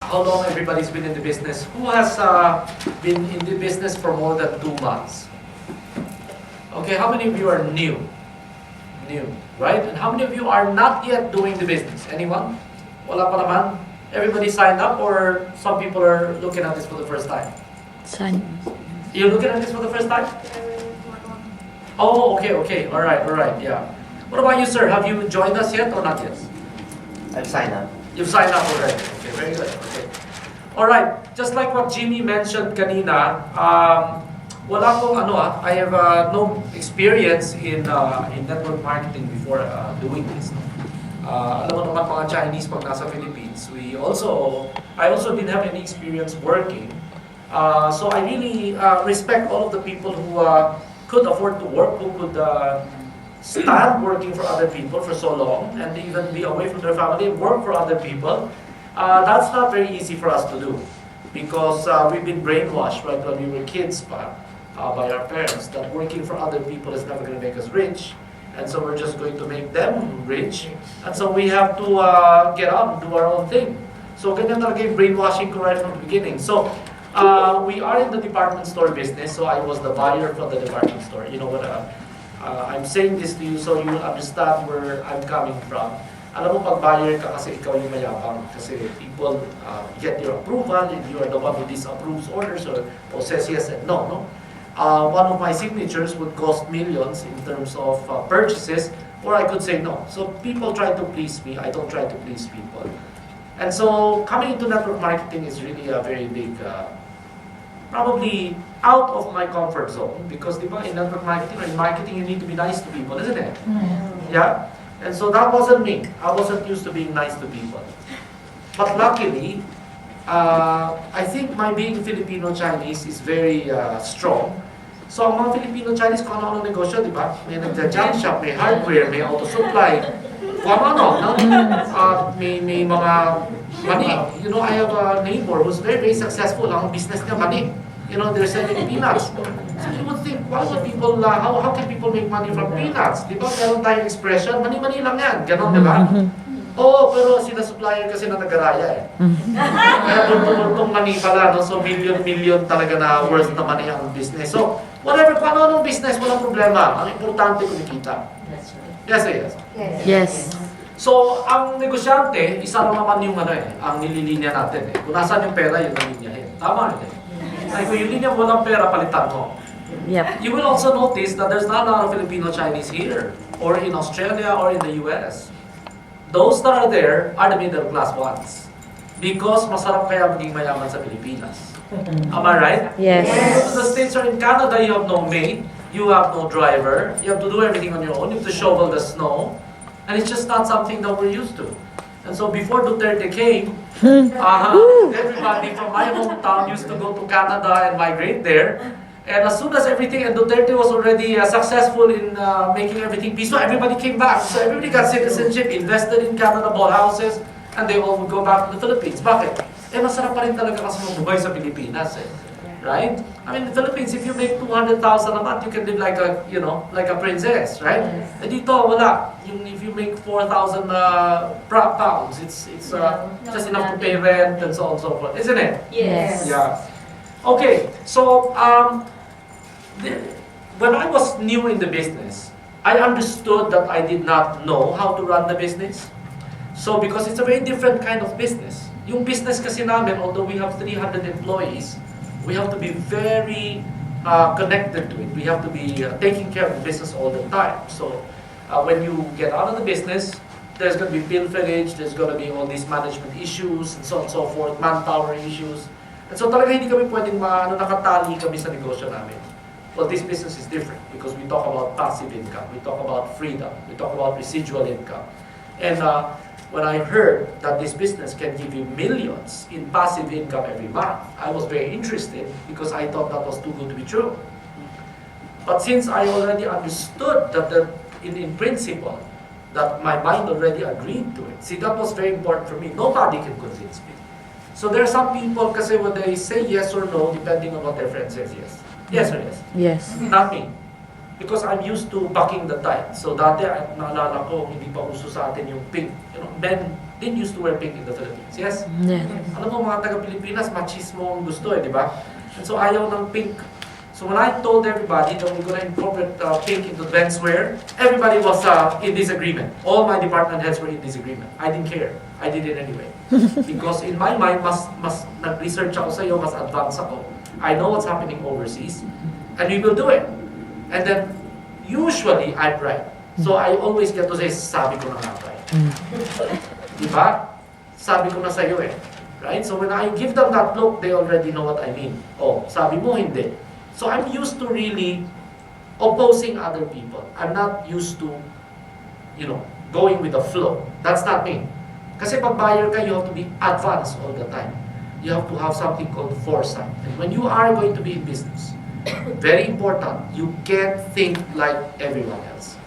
how long everybody's been in the business. Who has been in the business for more than 2 months? Okay, how many of you are new? New, right? And how many of you are not yet doing the business? Anyone? Wala pa naman? Everybody signed up, or some people are looking at this for the first time? You're looking at this for the first time? Oh, okay. All right, yeah. What about you, sir? Have you joined us yet or not yet? I've signed up. You've signed up already. Okay, very good. Okay. All right. Just like what Jimmy mentioned kanina, wala akong I have no experience in network marketing before doing this. Alam mo naman mga Chinese pag nasa Philippines, I also didn't have any experience working. So I really respect all of the people who could afford to work, who could stand working for other people for so long and even be away from their family and work for other people. That's not very easy for us to do because we've been brainwashed right when we were kids by our parents that working for other people is never going to make us rich, and so we're just going to make them rich, and so we have to get out and do our own thing. So ganyan talaga yung brainwashing ko right from the beginning. So we are in the department store business, so I was the buyer for the department store. You know what? I'm saying this to you so you will understand where I'm coming from. Alam mo, pag buyer ka kasi ikaw yung mayabang kasi people get your approval and you are the one who disapproves orders or says yes and no. One of my signatures would cost millions in terms of purchases, or I could say no. So people try to please me, I don't try to please people. And so coming into network marketing is really a very big, probably out of my comfort zone because in network marketing or in marketing you need to be nice to people, isn't it? Yeah? And so that wasn't me. I wasn't used to being nice to people. But luckily, I think my being Filipino-Chinese is very strong. So ang mga Filipino-Chinese kung ano-ano negosyo, di ba? May nagja-junk shop, may hardware, may auto supply, kung ano-ano, may mga mani. You know, I have a neighbor who's very, very successful. Ang business niya, mani. You know, they're selling peanuts. So you would think, why would people, how can people make money from peanuts? Di ba, meron tayong expression, mani-mani lang yan. Ganon, di ba? Oo, pero sila supplier kasi na nagaraya eh. Kaya bultong mani pala, no? So million talaga na worth na mani ang business. So, whatever, kung ano business, walang problema. Ang importante kumikita. Yes or yes? Yes. So, ang negosyante, isa lang naman yung ang nililinya natin eh. Kung nasaan yung pera, yun ang linyahin. Tama rin eh. Ay, kung yung linya walang pera, palitan mo. Yep. You will also notice that there's not a lot of Filipino-Chinese here, or in Australia, or in the US. Those that are there are the middle class ones. Because masarap kaya maging mayaman sa Pilipinas. Am I right? Yes. When you go to the States or in Canada, you have no maid, you have no driver, you have to do everything on your own, you have to shovel the snow, and it's just not something that we're used to. And so before Duterte came, everybody from my hometown used to go to Canada and migrate there. And as soon as everything, and Duterte was already successful in making everything peaceful, everybody came back. So everybody got citizenship, invested in Canada, bought houses, and they all would go back to the Philippines. Bakit? Eh, masarap pa rin talaga kasi mabuhay sa Pilipinas eh. Right? I mean, in the Philippines, if you make 200,000 a month, you can live like a, like a princess, right? Eh dito, wala. If you make 4,000 pounds, it's just enough to pay rent and so on and so forth, isn't it? Yes. Yeah. Okay, so when I was new in the business, I understood that I did not know how to run the business. So because it's a very different kind of business. Yung business kasi namin, although we have 300 employees, we have to be very connected to it. We have to be taking care of the business all the time. So when you get out of the business, there's going to be pilferage, there's going to be all these management issues, and so on and so forth, manpower issues. And so talaga hindi kami pwedeng nakatali kami sa negosyo namin. Well, this business is different because we talk about passive income, we talk about freedom, we talk about residual income. And when I heard that this business can give you millions in passive income every month, I was very interested because I thought that was too good to be true. But since I already understood that in principle, that my mind already agreed to it. See, that was very important for me. Nobody can convince me. So there are some people kasi when they say yes or no, depending on what their friend says yes. Yes or yes? Yes. Not me. Because I'm used to bucking the tide. So dati, naalala ko, hindi pa uso sa atin yung pink. Men didn't used to wear pink in the Philippines. Yes? Yeah. Alam mo, mga taga-Pilipinas, machismo ang gusto di ba? And so ayaw ng pink. So when I told everybody that we're going to incorporate pink into menswear, everybody was in disagreement. All my department heads were in disagreement. I didn't care. I did it anyway. Because in my mind, mas nag-research ako sa iyo, mas advanced ako. I know what's happening overseas, and we will do it. And then, usually, I'm right. So I always get to say, sabi ko na nga, right? Diba? Sabi ko na sa iyo eh. Right? So when I give them that look, they already know what I mean. Oh, sabi mo hindi. So I'm used to really opposing other people. I'm not used to, going with the flow. That's not me. Kasi pag buyer ka, you have to be advanced all the time. You have to have something called foresight. And when you are going to be in business, very important, you can't think like everyone else.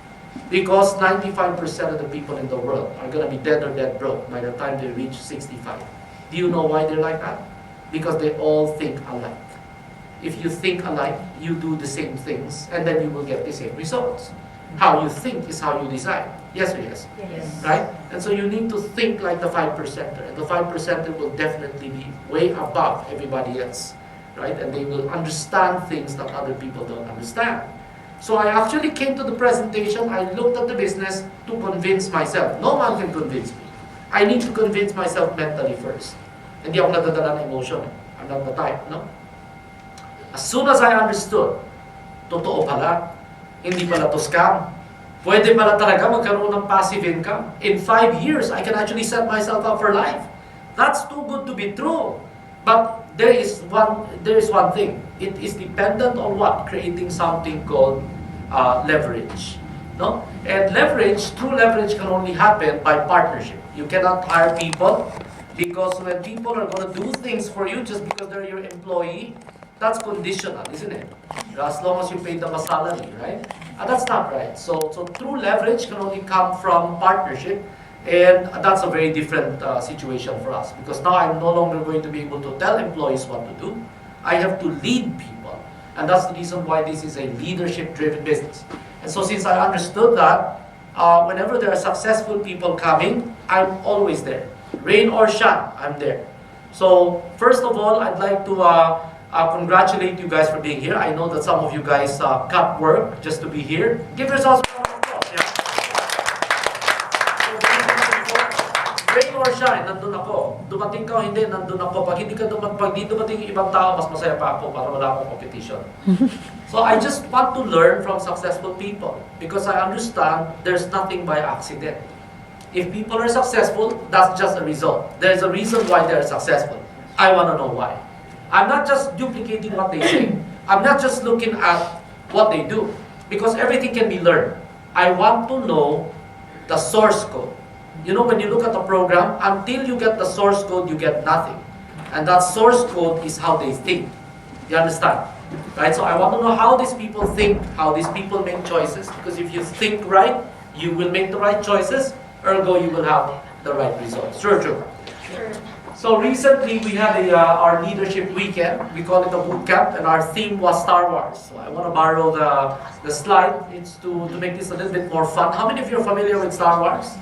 Because 95% of the people in the world are going to be dead or dead broke by the time they reach 65. Do you know why they're like that? Because they all think alike. If you think alike, you do the same things, and then you will get the same results. How you think is how you decide. Yes or yes? Yes. Right? And so you need to think like the 5%er, and the 5%er will definitely be way above everybody else. Right? And they will understand things that other people don't understand. So I actually came to the presentation, I looked at the business to convince myself. No one can convince me. I need to convince myself mentally first. Hindi ako nadadala ng emotion. I'm not the type, no? As soon as I understood, totoo pala, hindi pala to scam. Pwede pala talaga magkaroon ng passive income. In 5 years, I can actually set myself up for life. That's too good to be true. But there is one thing. It is dependent on what? Creating something called leverage. No? And true leverage can only happen by partnership. You cannot hire people because when people are going to do things for you just because they're your employee, that's conditional, isn't it? As long as you pay them a salary, right? That's not right. So true leverage can only come from partnership, and that's a very different situation for us because now I'm no longer going to be able to tell employees what to do. I have to lead people, and that's the reason why this is a leadership-driven business. And so since I understood that, whenever there are successful people coming, I'm always there. Rain or shine, I'm there. So first of all, I'd like to congratulate you guys for being here. I know that some of you guys cut work just to be here. Give yourselves a round of applause. Yeah? So, rain or shine, nandun ako. Dumating ka o hindi, nandun ako. Pag di dumating yung ibang tao, mas masaya pa ako para wala akong competition. So I just want to learn from successful people because I understand there's nothing by accident. If people are successful, that's just a result. There's a reason why they're successful. I want to know why. I'm not just duplicating what they say. I'm not just looking at what they do. Because everything can be learned. I want to know the source code. You know, when you look at the program, until you get the source code, you get nothing. And that source code is how they think. You understand? Right? So I want to know how these people think, how these people make choices. Because if you think right, you will make the right choices. Ergo, you will have the right results. Sure. Sure. So recently we had our leadership weekend. We call it a boot camp, and our theme was Star Wars. So I want to borrow the slide. It's to make this a little bit more fun. How many of you are familiar with Star Wars?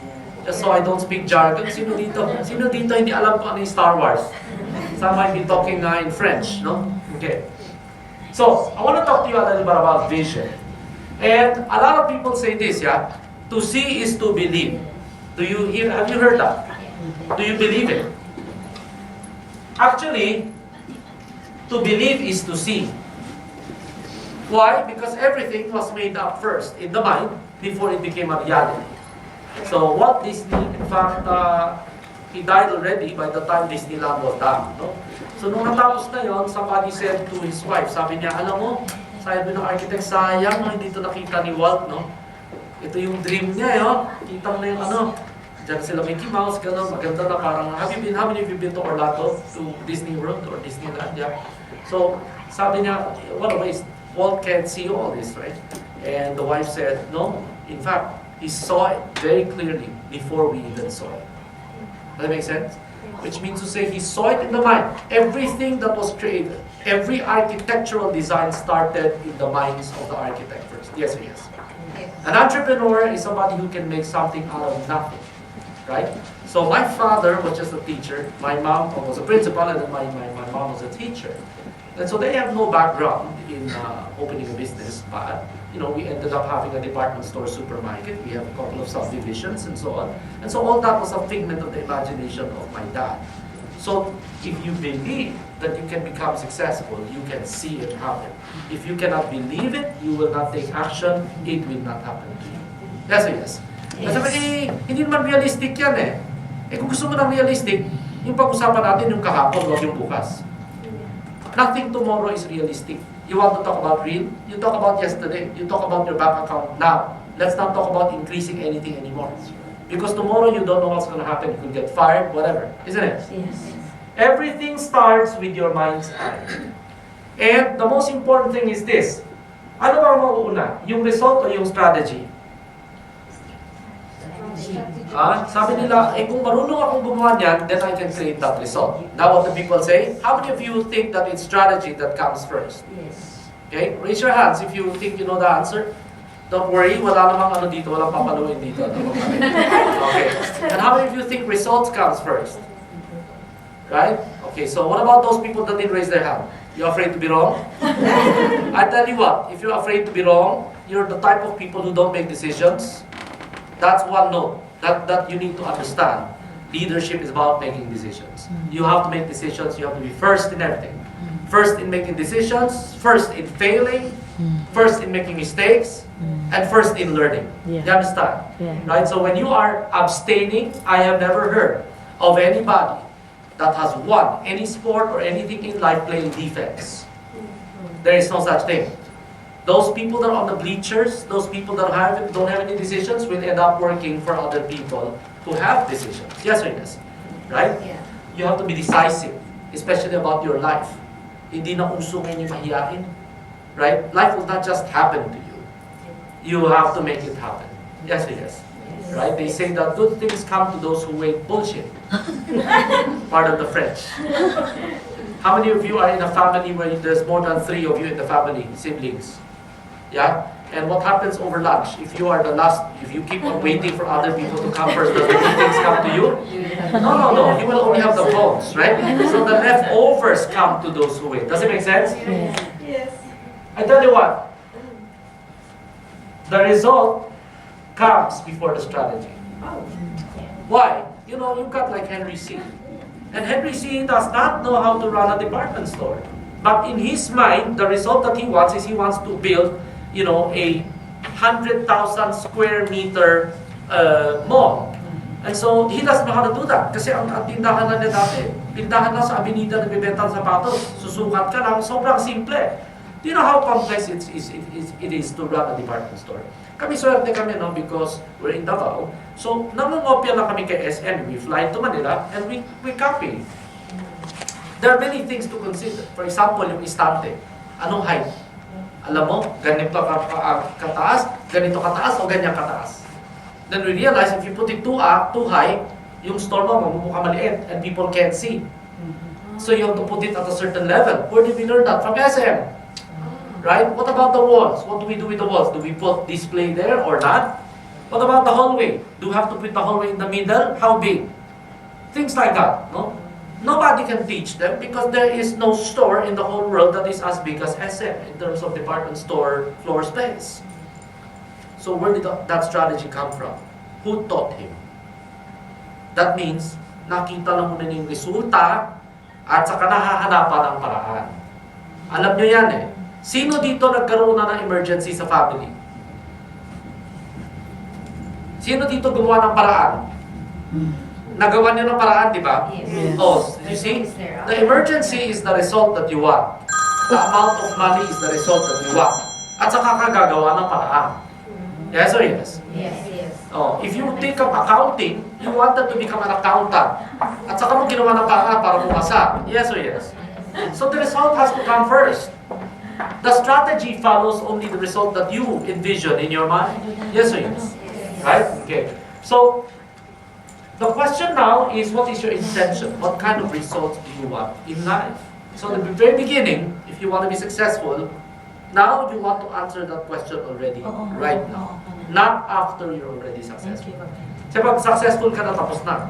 Just so I don't speak jargon. Sino dito hindi alam kung ano yung Star Wars? Some might be talking in French, no? Okay. So I want to talk to you a little bit about vision. And a lot of people say this, yeah? To see is to believe. Have you heard that? Do you believe it? Actually, to believe is to see. Why? Because everything was made up first in the mind before it became a reality. So Walt Disney, in fact, he died already by the time Disneyland was done. No? So nung natapos na yon, somebody said to his wife, sabi niya, alam mo, sabi ng architect, sayang, no, hindi ito nakita ni Walt, no? Ito yung dream niya, no? Kita mo na yung ano, diyan sila Mickey Mouse, gano'n, maganda na parang, how many of you been to Orlando, to Disney World or Disneyland, yeah? So, sabi niya, what a waste, Walt can't see all this, right? And the wife said, no, in fact, he saw it very clearly before we even saw it. Does that make sense? Which means to say he saw it in the mind. Everything that was created, every architectural design started in the minds of the architect first. Yes or yes? An entrepreneur is somebody who can make something out of nothing. Right? So my father was just a teacher, my mom was a principal, and then my mom was a teacher. And so they have no background in opening a business, but we ended up having a department store supermarket. We have a couple of subdivisions and so on. And so all that was a figment of the imagination of my dad. So if you believe that you can become successful, you can see it happen. If you cannot believe it, you will not take action, it will not happen to you. Yes or yes? Kasi hindi naman realistic yan eh. Kung gusto mo ng realistic, yung pag-usapan natin yung kahapon, huwag yung bukas. Nothing tomorrow is realistic. You want to talk about real? You talk about yesterday. You talk about your bank account now. Let's not talk about increasing anything anymore. Because tomorrow you don't know what's going to happen. You could get fired, whatever. Isn't it? Yes. Everything starts with your mind's eye. And the most important thing is this. Ano ba ang mauuna? Yung result o yung strategy? Sabi nila, kung marunong akong gumawa niyan, then I can create that result. Now what the people say, how many of you think that it's strategy that comes first? Yes. Okay, raise your hands if you think you know the answer. Don't worry, wala namang dito, walang papaluin dito. Okay, and how many of you think results comes first? Right? Okay, so what about those people that didn't raise their hand? You afraid to be wrong? I tell you what, if you're afraid to be wrong, you're the type of people who don't make decisions. That's one note that you need to understand. Leadership is about making decisions. You have to make decisions. You have to be first in everything. First in making decisions, first in failing, first in making mistakes, and first in learning. Yeah. You understand? Yeah. Right? So when you are abstaining, I have never heard of anybody that has won any sport or anything in life playing defense. There is no such thing. Those people that are on the bleachers, those people that don't have any decisions will end up working for other people who have decisions. Yes or yes? Right? Yeah. You have to be decisive, especially about your life. Hindi na usungin yung mahiyain. Right? Life will not just happen to you. You have to make it happen. Yes or yes? Right? They say that good things come to those who wait bullshit. Part of the French. How many of you are in a family where there's more than 3 of you in the family, siblings? Yeah? And what happens over lunch? If you are the last, if you keep on waiting for other people to come first, does the good things come to you? No. You will only have the bones, right? So the leftovers come to those who wait. Does it make sense? Yes. I tell you what, the result comes before the strategy. Why? You've got like Henry C. And Henry C. does not know how to run a department store. But in his mind, the result that he wants is he wants to build, a 100,000 square meter mall. And so, he doesn't know how to do that. Kasi ang tindahan na niya dati, tindahan lang sa Avenida na bibenta ng sapatos, susukat ka lang, sobrang simple. Do you know how complex it is to run a department store? Kami swerte kami, because we're in Davao. So, nangungopia lang kami kay SM. We fly to Manila and we copy. There are many things to consider. For example, yung istante. Anong height? Alam mo, ganito kataas, ganito kataas, o ganyan kataas. Then we realize if you put it too high, yung store mo mamumukha maliit and people can't see. So you have to put it at a certain level. Where did we learn that? From SM. Right? What about the walls? What do we do with the walls? Do we put display there or not? What about the hallway? Do we have to put the hallway in the middle? How big? Things like that, no? Nobody can teach them because there is no store in the whole world that is as big as SM in terms of department store floor space. So where did that strategy come from? Who taught him? That means, nakita lang muna yung resulta at saka nahahanapan ng paraan. Alam nyo yan eh. Sino dito nagkaroon na ng emergency sa family? Sino dito gumawa ng paraan? Nagawa niyo ng paraan, di ba? Yes. Oh, you see? The emergency is the result that you want. The amount of money is the result that you want. At saka ka gagawa ng paraan. Yes or yes? Yes. Oh, if you think of accounting, you wanted to become an accountant. At saka mo ginawa ng paraan para bumasa. Yes or yes? So the result has to come first. The strategy follows only the result that you envision in your mind. Yes or yes? Right? Okay. So, the question now is, what is your intention? What kind of results do you want in life? So, at the very beginning, if you want to be successful, now you want to answer that question already, right now. Not after you're already successful. Kasi pag successful ka na, tapos na.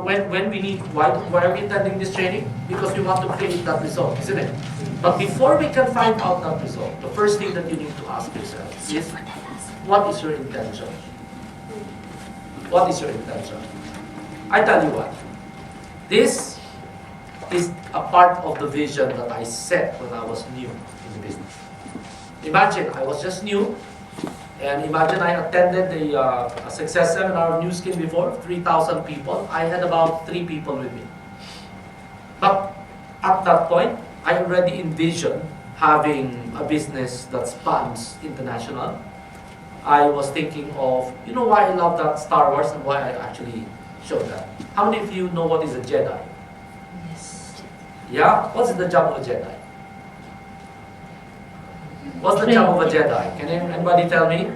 When we need, why are we attending this training? Because we want to create that result, isn't it? But before we can find out that result, the first thing that you need to ask yourself is, what is your intention? What is your intention? I tell you what, this is a part of the vision that I set when I was new in the business. Imagine, I was just new, and imagine I attended a success seminar of New Skin before, 3,000 people. I had about 3 people with me. But at that point, I already envisioned having a business that spans international. I was thinking of, you know why I love that Star Wars and why I actually showed that. How many of you know what is a Jedi? Yes. Yeah? What's the job of a Jedi? What's the job of a Jedi? Can anybody tell me?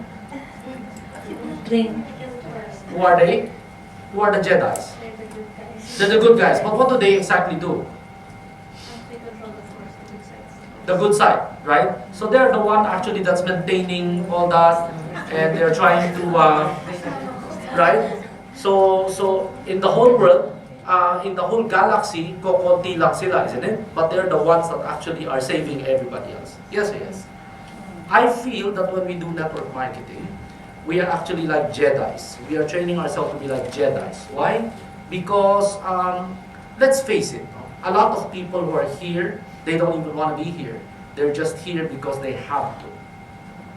Drink. Who are they? Who are the Jedis? They're the good guys. But what do they exactly do? The good side, right? So they're the one actually that's maintaining all that, and they're trying to, right? So in the whole world, in the whole galaxy, kokonti lang sila, isn't it? But they're the ones that actually are saving everybody else. Yes, yes. I feel that when we do network marketing, we are actually like Jedis. We are training ourselves to be like Jedis. Why? Because, let's face it, a lot of people who are here, they don't even want to be here. They're just here because they have to.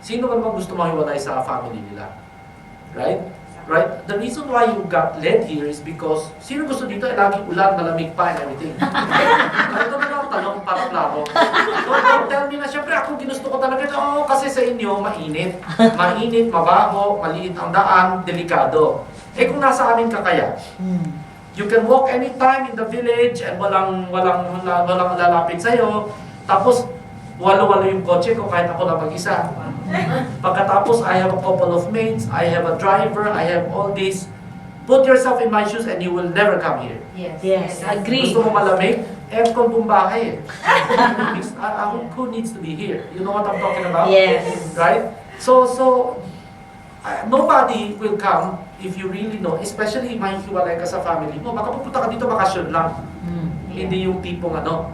Sino ba naman gusto mahiwalay sa family nila? Right? Right? The reason why you got led here is because sino gusto dito ay laging ulan, malamig pa, and everything. Ito na lang tanong para klaro. Don't tell me na syempre ako ginusto ko talaga. Oo, kasi sa inyo, mainit. Mainit, mabaho, maliit ang daan, delikado. Eh kung nasa amin ka kaya, you can walk anytime in the village and walang lalapit sa'yo. Tapos, walo-walo yung kotse ko kahit ako lang mag-isa. Pagkatapos, I have a couple of mates, I have a driver, I have all this. Put yourself in my shoes and you will never come here. Yes, agree. Gusto mo malamig? Aircon pong bahay eh. Who needs to be here? You know what I'm talking about? Yes. Right? So nobody will come if you really know, especially mahihiwalay ka sa family mo. Baka pupunta ka dito bakasyon lang. Hindi yung tipong ano.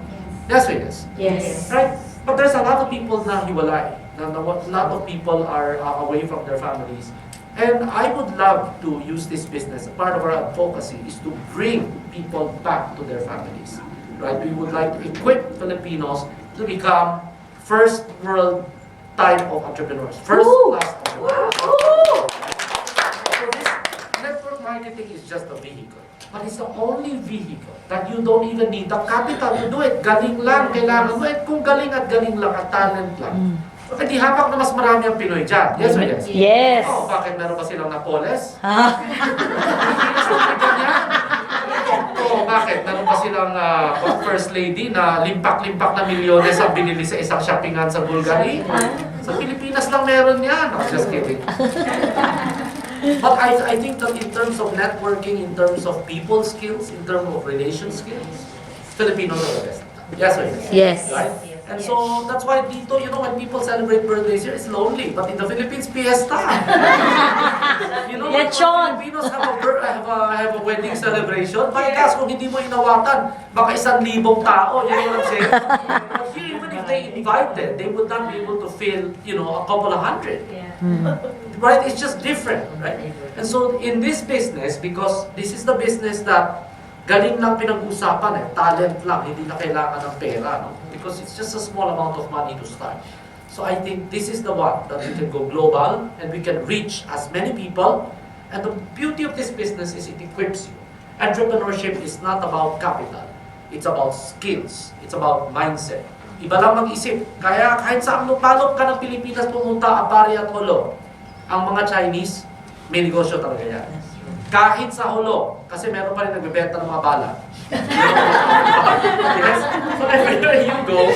Yes, yes. Yes. Right? But there's a lot of people na hiwalay. A lot of people are away from their families. And I would love to use this business. Part of our advocacy is to bring people back to their families. Right? We would like to equip Filipinos to become first world type of entrepreneurs. First class entrepreneurs. So this network marketing is just a vehicle. But it's the only vehicle that you don't even need the capital to do it. Galing lang, kailangan mo. At kung galing lang at talent lang. So, hindi hapak na mas marami ang Pinoy dyan. Yes or yes? Yes. Oh, bakit meron pa silang Napoles? Ha? Oh, bakit? Meron pa silang first lady na limpak-limpak na milyones ang binili sa isang shoppingan sa Bulgari? Sa Pilipinas lang meron yan. I'm just kidding. But I think that in terms of networking, in terms of people skills, in terms of relation skills, Filipinos are the best. Yes or yes? Yes. Right? And so that's why dito, you know, when people celebrate birthdays here, it's lonely. But in the Philippines, fiesta. You know, when Lechon. Filipinos have a wedding celebration, palikas kung hindi mo inawatan, baka 1,000 tao. You know what I'm saying? But here, even if they invited, they would not be able to fill, you know, a couple of hundred. Right? It's just different, right? And so in this business, because this is the business that galing lang pinag-usapan talent lang, hindi na kailangan ng pera, no? Because it's just a small amount of money to start. So I think this is the one that we can go global and we can reach as many people. And the beauty of this business is it equips you. Entrepreneurship is not about capital. It's about skills. It's about mindset. Iba lang mag-isip. Kaya kahit saan lupalop ka ng Pilipinas pumunta, Apari at Holo, ang mga Chinese, may negosyo talaga yan. Kahit sa Holo, kasi meron pa rin nagbebenta ng mga bala. Yes? So everywhere you go,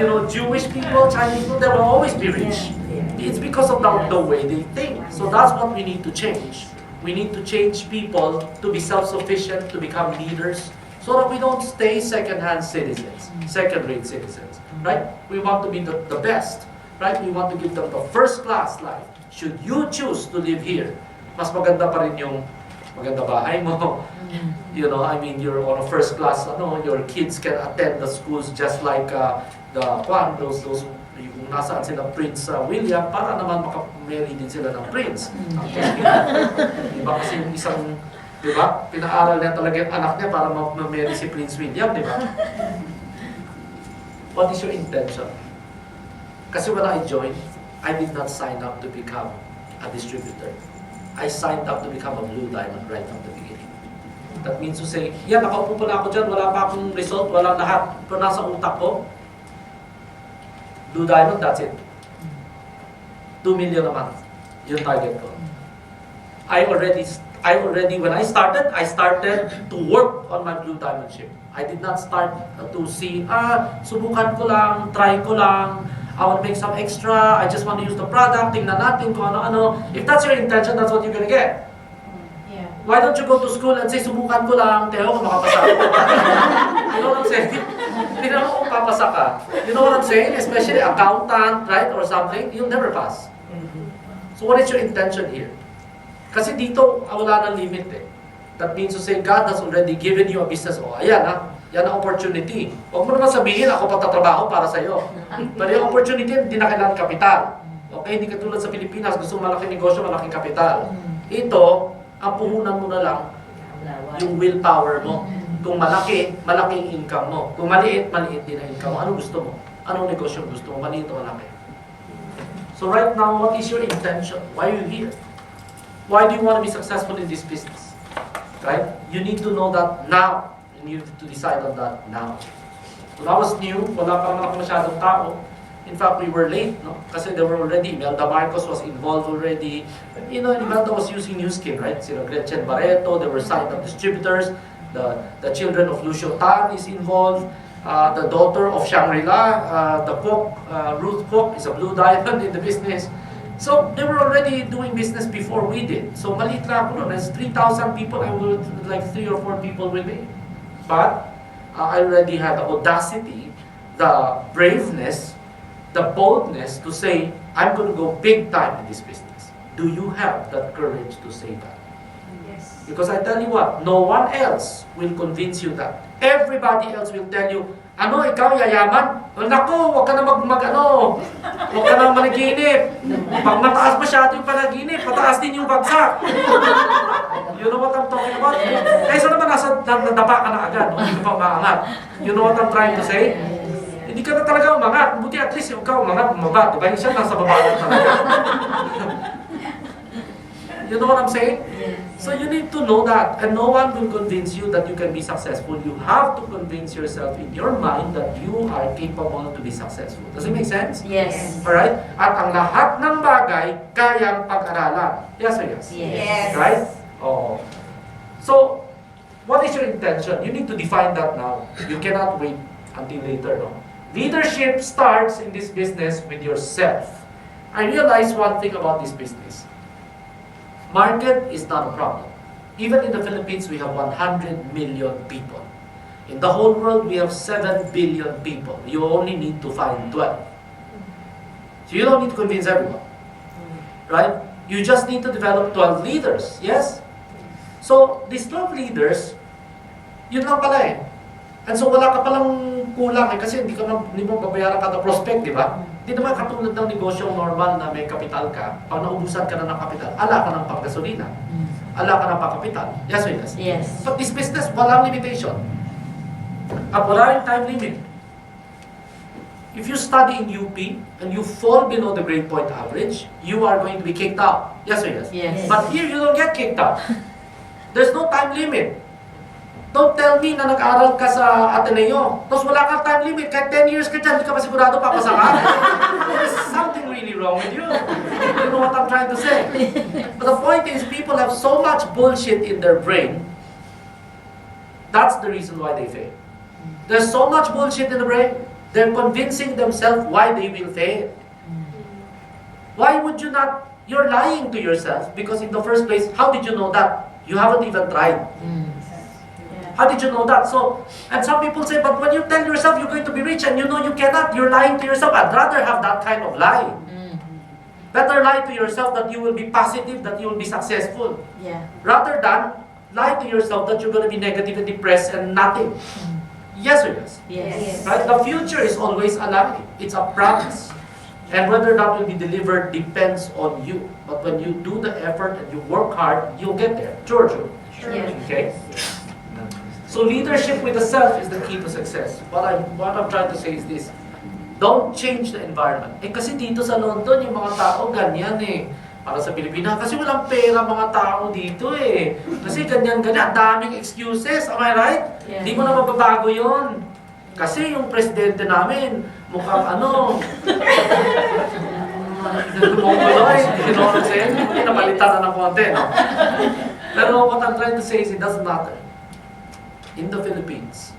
you know, Jewish people, Chinese people, they will always be rich. It's because of the way they think. So that's what we need to change. We need to change people to be self-sufficient, to become leaders, so that we don't stay second-hand citizens, second-rate citizens. Right? We want to be the best. Right? We want to give them the first-class life. Should you choose to live here, Mas maganda pa rin yung maganda bahay mo. You know, I mean, you're on a first class, your kids can attend the schools just like those yung nasaan sila Prince William, para naman makamarry din sila ng Prince. Diba kasi yung isang, diba, pinaaral niya talaga yung anak niya para ma-marry si Prince William, diba? What is your intention? Kasi when I joined, I did not sign up to become a distributor. I signed up to become a blue diamond right from the beginning. That means to say, yan, nakaupo pala ako dyan, wala pa akong result, wala lahat. Pero nasa utak ko, blue diamond, that's it. 2 million a month. Yung target ko. I already, when I started to work on my blue diamond ship. I did not start to see, subukan ko lang, try ko lang, I want to make some extra, I just want to use the product, tingnan natin kung ano-ano. If that's your intention, that's what you're gonna get. Yeah. Why don't you go to school and say, subukan ko lang, Teo, kung makapasa ako. You know what I'm saying? Tingnan mo kung papasa ka. You know what I'm saying? Especially accountant, right, or something, you'll never pass. So what is your intention here? Kasi dito, wala nang limit eh. That means to say, God has already given you a business. Oh, ayan ha, yan ang opportunity. Huwag mo naman sabihin, ako pagtatrabaho para sa'yo. Pero yung opportunity, hindi na kailangan kapital. Okay, hindi katulad sa Pilipinas, gusto malaking negosyo, malaking kapital. Ito, ang puhunan mo na lang, yung willpower mo. Kung malaki, malaking income mo. Kung maliit, maliit din ang income mo. Anong gusto mo? Anong negosyo gusto mo? Maliit o malaki? So right now, what is your intention? Why are you here? Why do you want to be successful in this business? Right? You need to know that now. You need to decide on that now. When I was new, wala pa naman ako masyadong tao. In fact, we were late, no? Kasi they were already, Imelda Marcos was involved already. You know, Imelda was using New Skin, right? Sila Gretchen Barreto, they were signed up distributors. The children of Lucio Tan is involved. The daughter of Shangri-La, the cook, Ruth Cook, is a blue diamond in the business. So they were already doing business before we did. So maliit lang ako noon. There's 3,000 people, I would like 3 or 4 people with me. But I already had the audacity, the braveness, the boldness to say, I'm going to go big time in this business. Do you have that courage to say that? Yes. Because I tell you what, no one else will convince you that. Everybody else will tell you, ano, ikaw yayaman? Oh, naku, huwag ka na huwag ka na managinip. Pag mataas masyado yung panaginip, mataas din yung bagsak. You know what I'm talking about? Kaysa naman nadapa ka na agad, hindi ka pa umaangat. You know what I'm trying to say? Hindi ka na talaga umangat. Buti at least yung ikaw umangat, bumaba. Diba? Yung siya nasa baba na talaga. You know what I'm saying? So you need to know that. And no one will convince you that you can be successful. You have to convince yourself in your mind that you are capable to be successful. Does it make sense? Yes. Alright? At ang lahat ng bagay, kayang pag-aralan. Yes or yes? Yes. Right? Oh. So, what is your intention? You need to define that now. You cannot wait until later, no? Leadership starts in this business with yourself. I realize one thing about this business. Market is not a problem. Even in the Philippines, we have 100 million people. In the whole world, we have 7 billion people. You only need to find 12. So you don't need to convince everyone. Right? You just need to develop 12 leaders. Yes? So, these 12 leaders, yun lang pala eh. And so wala ka palang kulang eh, kasi hindi mo babayaran kada prospect, di ba? Hindi naman katulad ng negosyo normal na may kapital ka, pag naubusan ka na ng kapital, ala ka ng panggasolina, ala ka ng pangkapital. Yes or yes? Yes. But this business, walang limitation. At wala rin time limit. If you study in UP and you fall below the grade point average, you are going to be kicked out. Yes or yes? Yes. But here, you don't get kicked out. There's no time limit. Don't tell me na nag-aral ka sa Ateneo, tapos wala kang time limit, kahit 10 years ka dyan, hindi ka pa sigurado papasa ka. There's something really wrong with you. You know what I'm trying to say? But the point is, people have so much bullshit in their brain, that's the reason why they fail. There's so much bullshit in the brain, they're convincing themselves why they will fail. Why would you not? You're lying to yourself, because in the first place, how did you know that? You haven't even tried. How did you know that? So, and some people say, but when you tell yourself you're going to be rich and you know you cannot, you're lying to yourself. I'd rather have that kind of lie. Better lie to yourself that you will be positive, that you will be successful. Yeah. Rather than lie to yourself that you're going to be negative and depressed and nothing. Yes or yes? Yes. Right? The future is always a lie. It's a promise. And whether that will be delivered depends on you. But when you do the effort and you work hard, you'll get there. True or true? Yes. Okay? So leadership with the self is the key to success. What I'm trying to say is this. Don't change the environment. Kasi dito sa London, yung mga tao ganyan Para sa Pilipinas, kasi walang pera mga tao dito Kasi ganyan-ganyan, daming excuses. Am I right? Yeah. Hindi mo na mababago yun. Kasi yung presidente namin, mukhang Mongoloid, you know what I'm saying? Napalitan na ng konti, no? Pero what I'm trying to say is it doesn't matter. In the Philippines,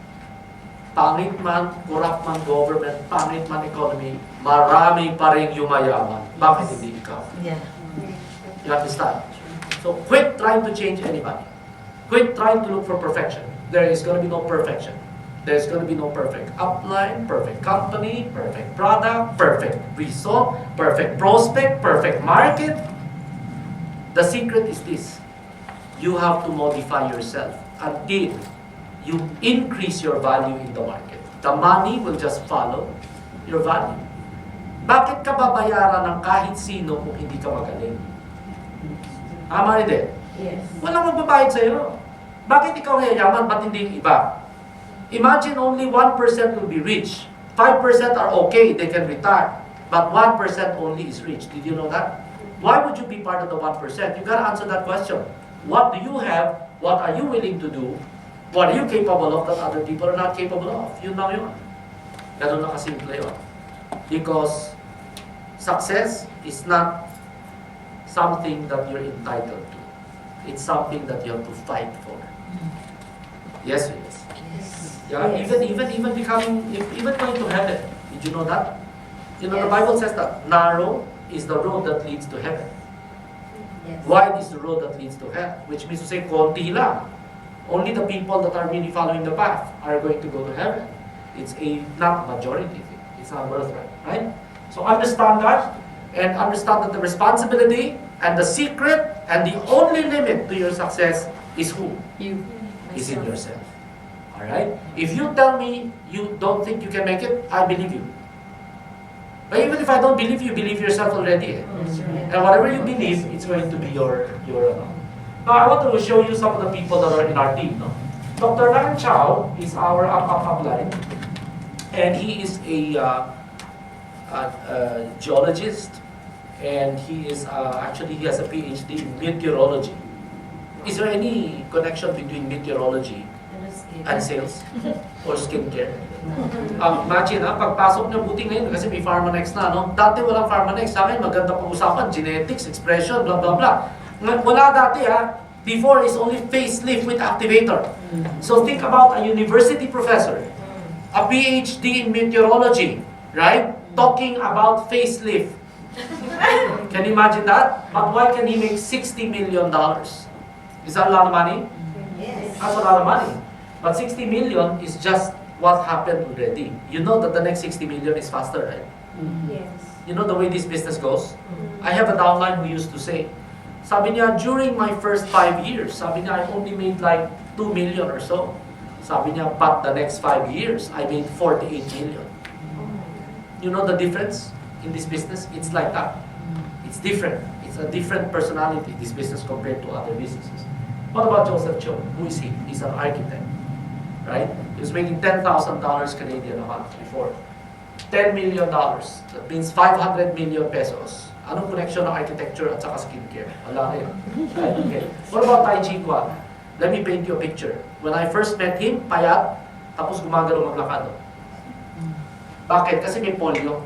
pangit man, corrupt man government, pangit man economy, marami pa rin yumayaman. Bakit hindi ikaw? Yeah. You understand? So quit trying to change anybody. Quit trying to look for perfection. There is going to be no perfection. There's going to be no perfect upline, perfect company, perfect product, perfect result, perfect prospect, perfect market. The secret is this. You have to modify yourself until you increase your value in the market. The money will just follow your value. Bakit ka babayaran ng kahit sino kung hindi ka magaling? Tama rin. Yes. Walang magbabayad sa'yo. Bakit ikaw yayaman, ba't hindi yung iba? Imagine only 1% will be rich. 5% are okay, they can retire. But 1% only is rich. Did you know that? Why would you be part of the 1%? You gotta answer that question. What do you have? What are you willing to do? What are you capable of that other people are not capable of? Yun lang yun. Ganun na kasimple yun. Because success is not something that you're entitled to. It's something that you have to fight for. Yes, yes. Yeah, Yes. even going to heaven. Did you know that? You know, the Yes. Bible says that narrow is the road that leads to heaven. Yes. Wide is the road that leads to hell. Which means to say, konti lang. Only the people that are really following the path are going to go to heaven. It's not majority thing. It's not birthright, right? So understand that, and understand that the responsibility and the secret and the only limit to your success is who? You. Is in yourself. Alright? If you tell me you don't think you can make it, I believe you. But even if I don't believe you, believe yourself already. That's right. And whatever you believe, it's going to be your Now, I want to show you some of the people that are in our team. No? Dr. Lan Chow is our upline, and he is a geologist, and he is actually he has a PhD in meteorology. Is there any connection between meteorology and sales or skincare? Imagine, pagpasok niya buti ngayon kasi may PharmaNext na, no? Dati walang PharmaNext. Sa akin, maganda pag-usapan, genetics, expression, blah, blah, blah. Wala dati, Before is only facelift with activator. So think about a university professor, a PhD in meteorology, right? Talking about facelift. Can you imagine that? But why can he make $60 million? Is that a lot of money? Yes. That's a lot of money. But 60 million is just what happened already. You know that the next 60 million is faster, right? Yes. You know the way this business goes? I have a downline who used to say, sabi niya, during my first 5 years, sabi niya, I only made like 2 million or so. Sabi niya, but the next 5 years, I made 48 million. You know the difference in this business? It's like that. It's different. It's a different personality, this business compared to other businesses. What about Joseph Cho? Who is he? He's an architect, right? He was making $10,000 Canadian a month before. $10 million. That means 500 million pesos. Anong connection ng architecture at saka skincare? Wala rin. Right? Okay. What about Tai Chi Kwan? Let me paint you a picture. When I first met him, payat, tapos gumagano maglakad. Bakit? Kasi may polio.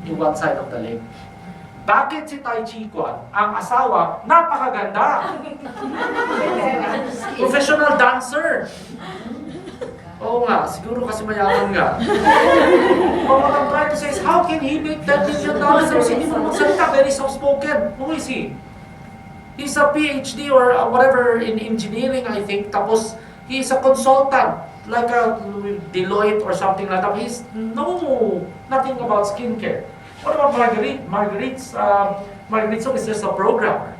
In one side of the leg. Bakit si Tai Chi Kwan, ang asawa, napakaganda? Professional dancer. Oo nga, siguro kasi mayaman nga. But what I'm trying to say is, how can he make $10 million? Tapos hindi mo magsalita, very soft-spoken. Who is he? He's a PhD or whatever in engineering, I think. Tapos, he's a consultant, like a Deloitte or something like that. He's, no, nothing about skincare. What about Marguerite? Marguerite Song is just a programmer.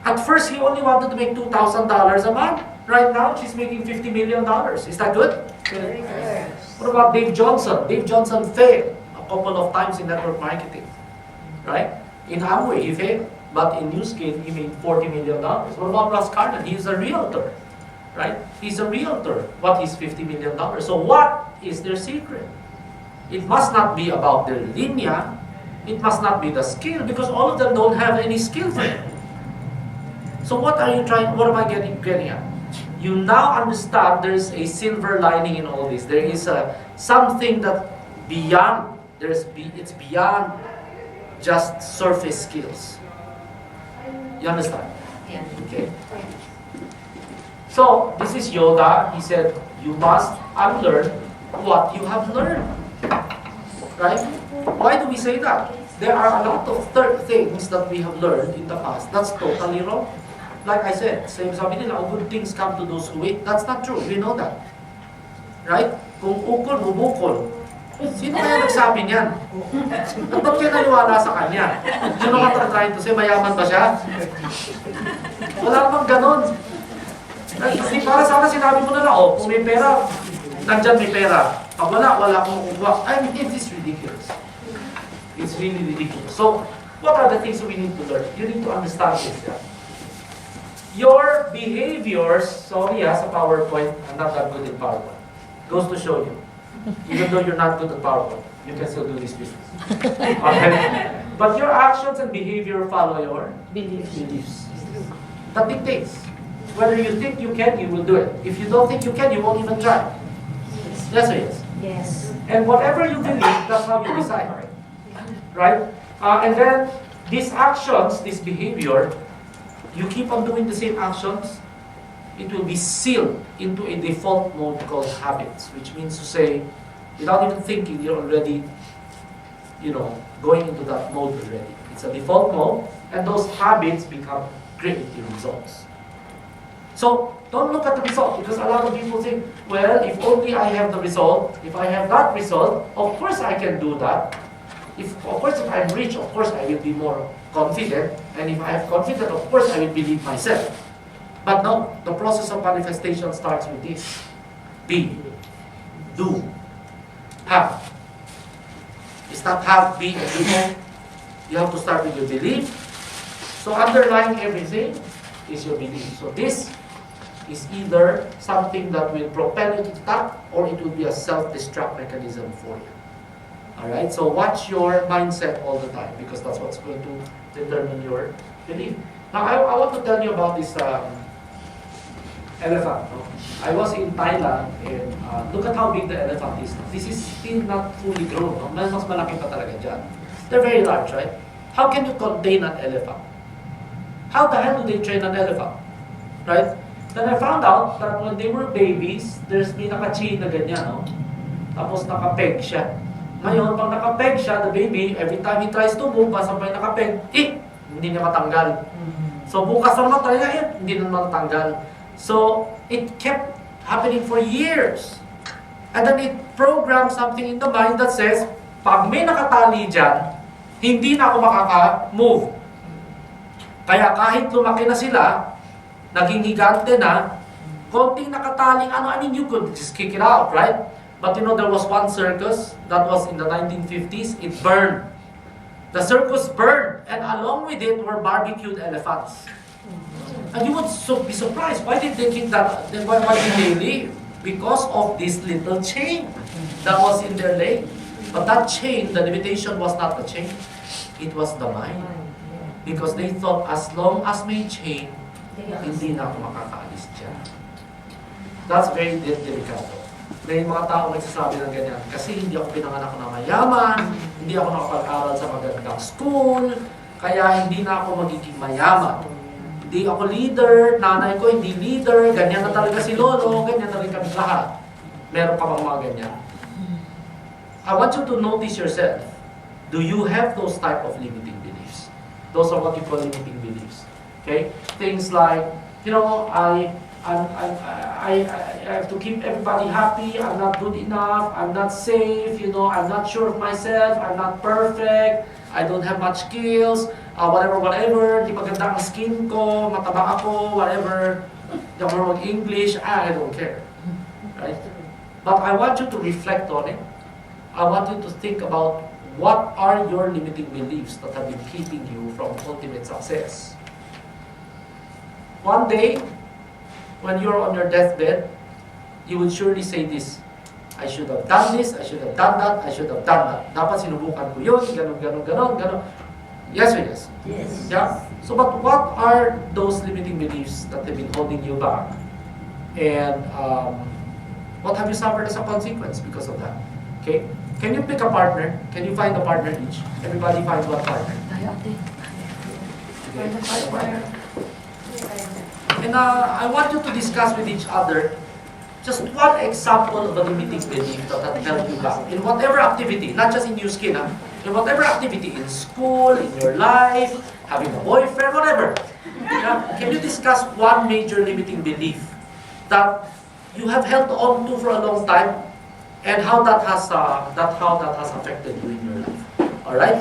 At first, he only wanted to make $2,000 a month. Right now, she's making $50 million. Is that good? Very good. What about Dave Johnson? Dave Johnson failed a couple of times in network marketing. Right? In Amway, he failed. But in Newskin, he made $40 million. What about Russ Carden? He's a realtor. Right? He's a realtor. What is $50 million? So what is their secret? It must not be about their linya. It must not be the skill, because all of them don't have any skill for it. So what are you trying, what am I getting at? You now understand there's a silver lining in all this. There is something that beyond, it's beyond just surface skills. You understand? Yeah. Okay. So this is Yoda. He said, you must unlearn what you have learned. Right? Why do we say that? There are a lot of things that we have learned in the past that's totally wrong. Like I said, same sabi nila, good things come to those who wait. That's not true. We know that. Right? Kung ukol, bubukol. Sino kaya nagsabi niyan? At ba't kayo naniwala sa kanya? You know what I'm trying to say? Mayaman ba siya? Wala bang ganon. Para sana sinabi mo na lang, oh, kung may pera, nandyan may pera. Pag wala, wala akong makukuha. I mean, it's ridiculous. It's really ridiculous. So, what are the things we need to learn? You need to understand this. Yeah? Your behaviors, sorry sa PowerPoint, I'm not that good in PowerPoint. Goes to show you. Even though you're not good at PowerPoint, you can still do this business. Okay? But your actions and behavior follow your beliefs. That dictates. Whether you think you can, you will do it. If you don't think you can, you won't even try. Yes or yes? Yes. And whatever you believe, that's how you decide. Right? And then, these actions, this behavior, you keep on doing the same actions, it will be sealed into a default mode called habits, which means to say, without even thinking, you're already, going into that mode already. It's a default mode, and those habits become great results. So, don't look at the result, because a lot of people think, well, if only I have the result, if I have that result, of course I can do that. If I'm rich, of course I will be more confident, and if I have confidence, of course I will believe myself. But no, the process of manifestation starts with this. Be, do, have. It's not have, be, and do. You have to start with your belief. So underlying everything is your belief. So this is either something that will propel you to the top, or it will be a self-destruct mechanism for you. Alright, so watch your mindset all the time, because that's what's going to determine your belief. Now, I want to tell you about this elephant. I was in Thailand, and look at how big the elephant is. This is still not fully grown. Mas malaki pa talaga dyan. They're very large, right? How can you contain an elephant? How the hell do they train an elephant? Right? Then I found out that when they were babies, may naka-chain na ganyan, no? Tapos naka-peg siya. Ngayon, pag nakapeg siya, the baby, every time he tries to move, basta pa yung nakapeg, hindi niya matanggal. So, bukas naman tayo, hindi na matanggal. So, it kept happening for years. And then it programmed something in the mind that says, pag may nakatali dyan, hindi na ako makaka-move. Kaya kahit lumaki na sila, naging higante na, konting nakataling you could just kick it out, right? But there was one circus that was in the 1950s, it burned. The circus burned, and along with it were barbecued elephants. And you would be surprised, why did they keep that? Why did they leave? Because of this little chain that was in their leg. But that chain, the limitation was not the chain, it was the mind. Because they thought, as long as may chain, hindi na ako makakaalis dyan. That's very delicate. May mga tao nagsasabi ng ganyan, kasi hindi ako pinanganak na mayaman, hindi ako nakapag-aral sa magandang school, kaya hindi na ako magiging mayaman. Hindi ako leader, nanay ko hindi leader, ganyan na talaga si Lolo, ganyan na rin kami lahat. Meron ka bang mga ganyan? I want you to notice yourself. Do you have those type of limiting beliefs? Those are what you call limiting beliefs. Okay? Things like, I have to keep everybody happy. I'm not good enough. I'm not safe. I'm not sure of myself. I'm not perfect. I don't have much skills. Whatever. Di maganda ang skin ko, mataba ako, whatever. Di ako marunong English. I don't care. Right? But I want you to reflect on it. I want you to think about what are your limiting beliefs that have been keeping you from ultimate success. One day, when you're on your deathbed, you will surely say this, I should have done this, I should have done that, I should have done that. Dapat sinubukan ko yun, ganon. Yes or yes? Yes. Yeah? So, but what are those limiting beliefs that have been holding you back? And what have you suffered as a consequence because of that? Okay? Can you pick a partner? Can you find a partner each? Everybody find one partner. Okay. And I want you to discuss with each other just one example of a limiting belief that had held you back in whatever activity, not just in your skin, in whatever activity, in school, in your life, having a boyfriend, whatever. Yeah? Can you discuss one major limiting belief that you have held on to for a long time, and how that has affected you in your life? All right.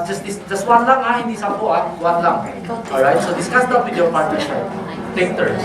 Just one lang hindi 10 one lang. All right. So discuss that with your partner. Take turns.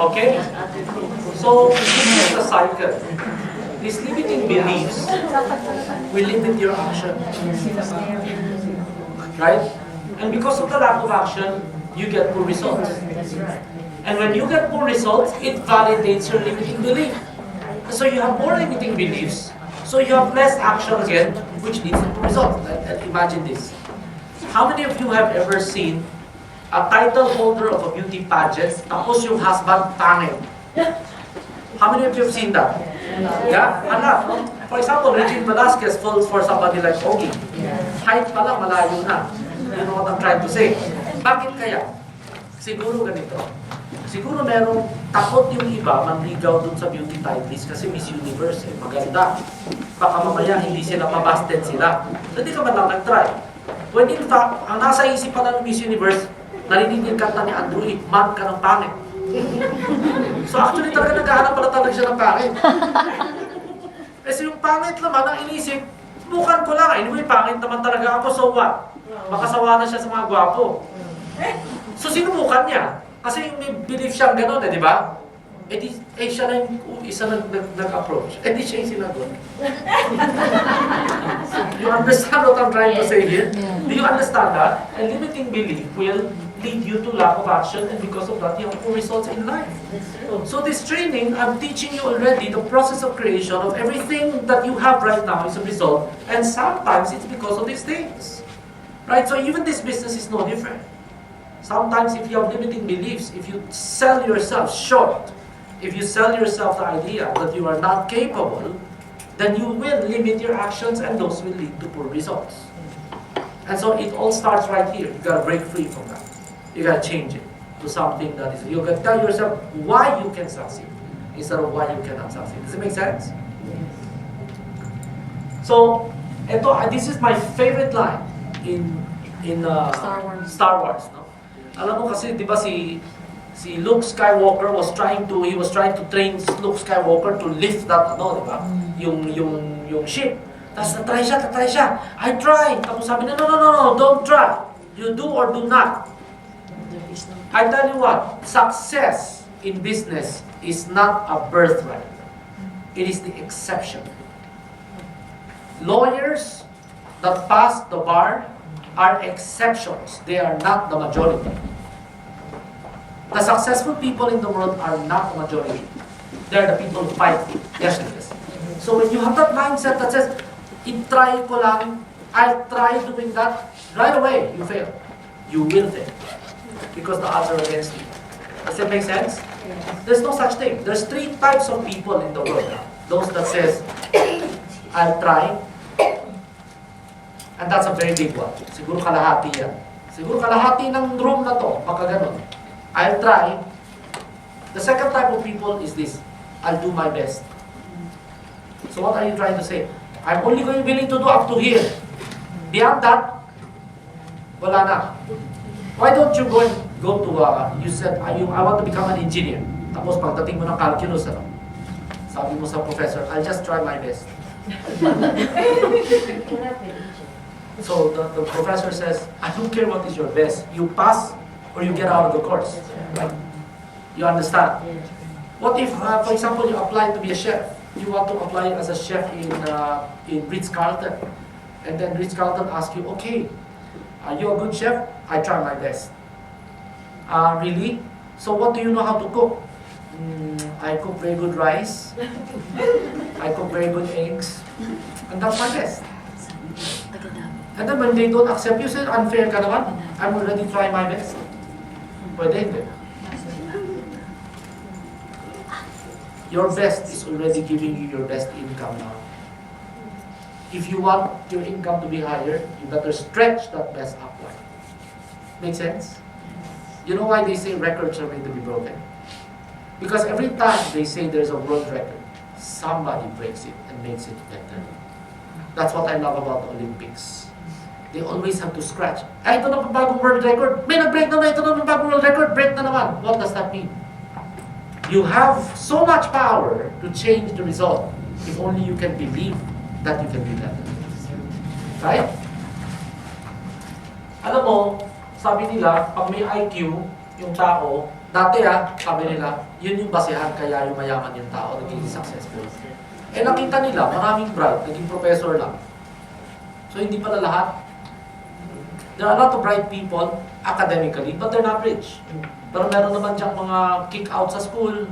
Okay? So, this is the cycle. These limiting beliefs will limit your action. Right? And because of the lack of action, you get poor results. And when you get poor results, it validates your limiting belief. So you have more limiting beliefs, so you have less action again, which leads to poor results. Imagine this. How many of you have ever seen a title holder of a beauty pageant, tapos yung husband pangit? How many of you have seen that? Yeah? Anak. For example, Regine Velasquez falls for somebody like Ogie. Height pa lang, malayo na. You know what I'm trying to say? Bakit kaya? Siguro ganito. Siguro merong takot yung iba manligaw dun sa beauty titles kasi Miss Universe, maganda. Baka mamaya hindi sila mabasted sila. So hindi ka man lang nag-try. When in fact, ang nasa isipan ng Miss Universe, narinig yung kanta ni Andrew, man ka ng pangit. So actually talaga naghahanap pala talaga siya ng pangit. Kasi yung pangit naman, ang inisip, subukan ko lang. Anyway, pangit naman talaga ako, so what? Baka sawa na siya sa mga gwapo. So sinubukan niya. Kasi may belief siyang gano'n di ba? Siya na yung isa nag-approach. Di siya yung sinagot. You understand what I'm trying to say here? Do you understand that? A limiting belief will lead you to lack of action, and because of that, you have poor results in life. So this training, I'm teaching you already the process of creation of everything that you have right now is a result, and sometimes it's because of these things. Right? So even this business is no different. Sometimes if you have limiting beliefs, if you sell yourself short, if you sell yourself the idea that you are not capable, then you will limit your actions and those will lead to poor results. And so it all starts right here. You gotta break free from that. You gotta change it to something that is, you gotta tell yourself why you can succeed instead of why you cannot succeed. Does it make sense? So, this is my favorite line in Star Wars. No? Alam mo kasi, di ba si Luke Skywalker was trying to train Luke Skywalker to lift that di ba? Yung ship. Tapos na-try siya. I try. Tapos sabi niya, no, don't try. You do or do not. I tell you what, success in business is not a birthright. It is the exception. Lawyers that pass the bar are exceptions. They are not the majority. The successful people in the world are not the majority. They are the people who fight. Yes, it is. So when you have that mindset that says, i-try ko lang, I'll try doing that, right away, you fail. You will fail. Because the odds are against you. Does that make sense? There's no such thing. There's 3 types of people in the world. Those that says, I'll try, and that's a very big one. Siguro kalahati yan. Siguro kalahati ng room na to, baka ganun. I'll try. The second type of people is this, I'll do my best. So what are you trying to say? I'm only willing to do up to here. Beyond that, wala na. Why don't you go to, you said, I want to become an engineer. Tapos pagdating mo ng calculus, sabi mo sa professor, I'll just try my best. So the professor says, I don't care what is your best. You pass or you get out of the course. Right? You understand? What if, for example, you apply to be a chef? You want to apply as a chef in Ritz-Carlton. And then Ritz-Carlton asks you, okay, are you a good chef? I try my best. Really? So what do you know how to cook? I cook very good rice. I cook very good eggs. And that's my best. And then when they don't accept you, say, unfair ka naman. I'm already trying my best. Pwede hindi. Your best is already giving you your best income now. If you want your income to be higher, you better stretch that best upward. Make sense? You know why they say records are made to be broken? Because every time they say there's a world record, somebody breaks it and makes it better. That's what I love about the Olympics. They always have to scratch. Ay, ito na bagong world record. May nag-break na na. Ito na bagong world record. Break na naman. What does that mean? You have so much power to change the result if only you can believe that you can be better. Right? Alam mo, sabi nila, pag may IQ, yung tao, dati sabi nila, yun yung basehan kaya yung mayaman yung tao, naging successful. Eh nakita nila, maraming bright, naging professor lang. So hindi pala lahat. There are a lot of bright people academically, but they're not rich. Pero meron naman diyang mga kick out sa school,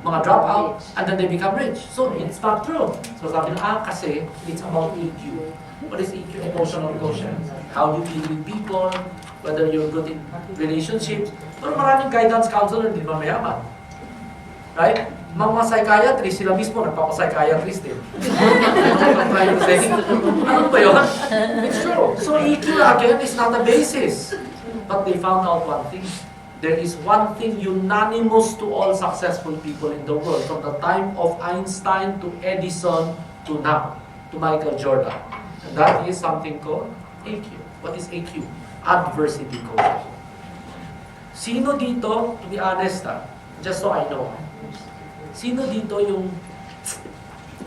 mga drop out, and then they become rich. So it's not true. So sabi nila, kasi it's about EQ. What is EQ? Emotional quotient. How you deal with people, whether you're good in relationships. Pero maraming guidance counselor, hindi ba mayaman? Right? Mga psychiatrist, sila mismo nagpapa-psychiatrist din. Ano ba yun? It's true. So EQ again is not a basis. But they found out one thing. There is one thing unanimous to all successful people in the world, from the time of Einstein to Edison to now, to Michael Jordan. And that is something called AQ. What is AQ? Adversity quotient. Sino dito, to be honest just so I know, sino dito yung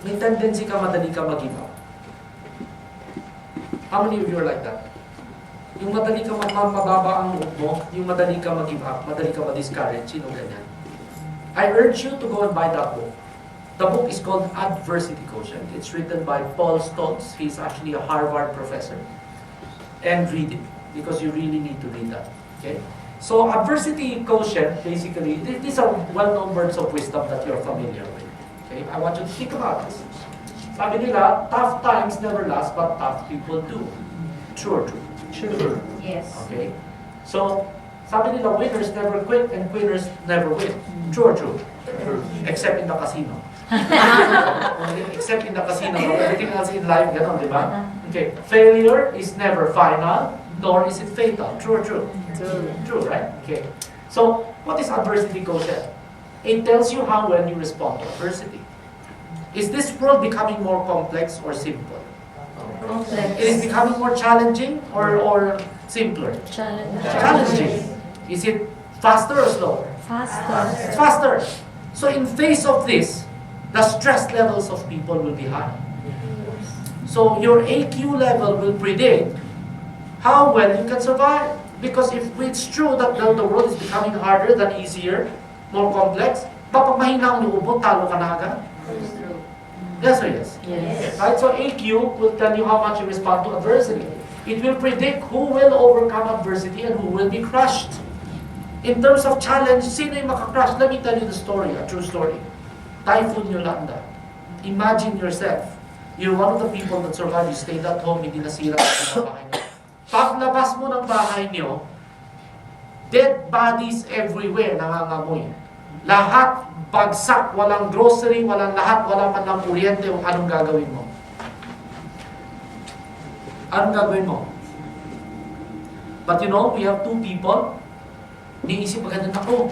may tendency ka madali ka mag-give up? How many of you are like that? Yung madali ka mababa ang mood mo, yung madali ka mag-give up, madali ka ma-discourage, sino ganyan? I urge you to go and buy that book. The book is called Adversity Quotient. It's written by Paul Stoltz. He's actually a Harvard professor. And read it, because you really need to read that. Okay? So, Adversity Quotient, basically, these are well-known words of wisdom that you're familiar with. Okay? I want you to think about this. Sabi nila, tough times never last, but tough people do. True or true? True. Yes. Okay? So, sabi nila, winners never quit and quitters never win. True or true? True. Except in the casino. Except in the casino. Everything else in life, gano'n, di ba? Okay. Failure is never final, nor is it fatal. True or true? True. True, right? Okay. So, what is adversity quotient? It tells you how well you respond to adversity. Is this world becoming more complex or simple? Complex. It is becoming more challenging or simpler? Challenging. Is it faster or slower? It's faster. So in face of this, the stress levels of people will be high. So your AQ level will predict how well you can survive. Because if it's true that the world is becoming harder than easier, more complex, pag mahina ang ubo, talo ka na agad. Yes or yes? Yes. Right? So AQ will tell you how much you respond to adversity. It will predict who will overcome adversity and who will be crushed. In terms of challenge, sino yung makakrush? Let me tell you the story, a true story. Typhoon Yolanda. Imagine yourself. You're one of the people that survived. You stayed at home, hindi nasira ang bahay niyo. Paglabas mo ng bahay niyo, dead bodies everywhere, nangangamoy. Lahat bagsak, walang grocery, walang lahat, wala man lang kuryente. Anong gagawin mo? Anong gagawin mo? But you know, we have two people. Niisip agad ako.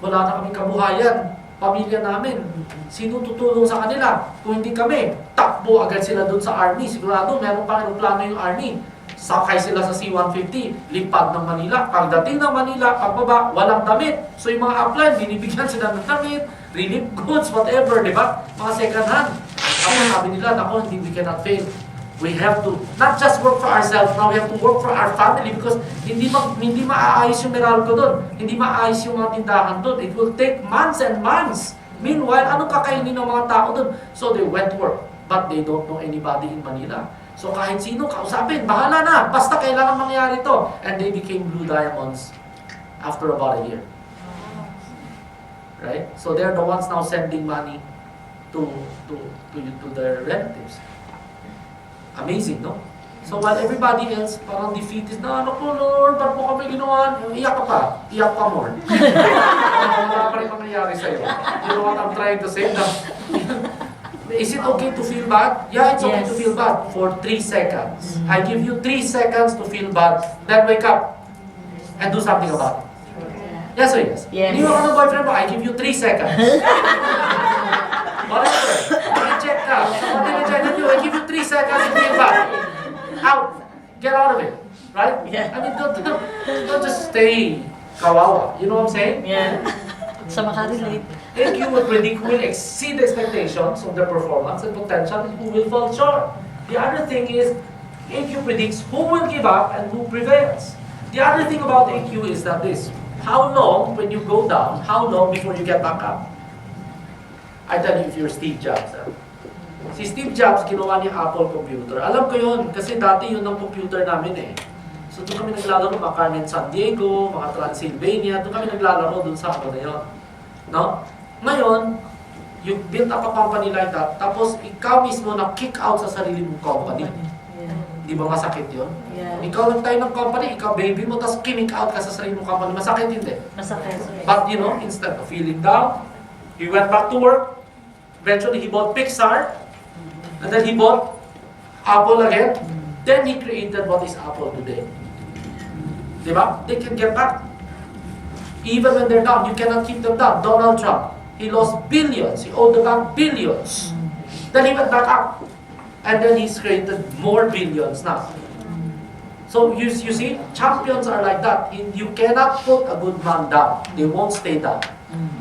Wala na kaming kabuhayan. Pamilya namin. Sino tutulong sa kanila? Kung hindi kami, takbo agad sila doon sa army. Sigurado, meron pang aeroplano yung army. Sakay sila sa C-150, lipad ng Manila. Pagdating ng Manila, pagbaba, walang damit. So yung mga upline, binibigyan sila ng damit, relief goods, whatever, di ba? Mga second hand. Ako sabi nila, nako, hindi we cannot fail. We have to not just work for ourselves, now we have to work for our family because hindi maaayos yung Meralco doon. Hindi maaayos yung mga tindahan doon. It will take months and months. Meanwhile, anong kakainin ng mga tao doon? So they went to work, but they don't know anybody in Manila. So kahit sino kausapin, bahala na. Basta kailangan mangyari to. And they became Blue Diamonds after about a year. Right? So they're the ones now sending money to their relatives. Amazing, no? So while everybody else parang defeated na, ano po Lord, ba't mo kami ginawa? Iyak ka pa. Iyak ka more. Wala pa rin mangyayari sa'yo. You know what I'm trying to say? Is it okay to feel bad? Yeah, it's okay to feel bad for 3 seconds. I give you 3 seconds to feel bad. Then wake up and do something about it. Yes or yes? Yes. Hindi mo ka ng boyfriend mo, I give you 3 seconds. Whatever. Reject ka. Somebody rejected you, I give you 3 seconds to feel bad. Out. Get out of it. Right? Yeah. I mean, don't just stay kawawa. You know what I'm saying? Yeah. Sa makarelate. AQ will predict who will exceed expectations of their performance and potential and who will fall short. The other thing is, AQ predicts who will give up and who prevails. The other thing about AQ is that how long when you go down, how long before you get back up? I tell you if you're Steve Jobs. Si Steve Jobs, ginawa niya Apple computer. Alam ko yun, kasi dati yun ang computer namin eh. So doon kami naglalaro, mga Carmen San Diego, mga Transylvania, doon kami naglalaro doon sa ako na yun. No? Ngayon, you build up a company like that, tapos ikaw mismo na-kick out sa sarili mong company. Yeah. Di ba masakit yun? Yeah. Ikaw lang tayo ng company, ikaw baby mo, tapos kick out ka sa sarili mong company. Masakit hindi. Masakit. But you know, instead of feeling down, he went back to work. Eventually, he bought Pixar. And then he bought Apple again. Then he created what is Apple today. Di ba? They can get back. Even when they're down, you cannot keep them down. Donald Trump, he lost billions. He owed the bank billions. Then he went back up. And then he's created more billions now. So you see, champions are like that. You cannot put a good man down. They won't stay down.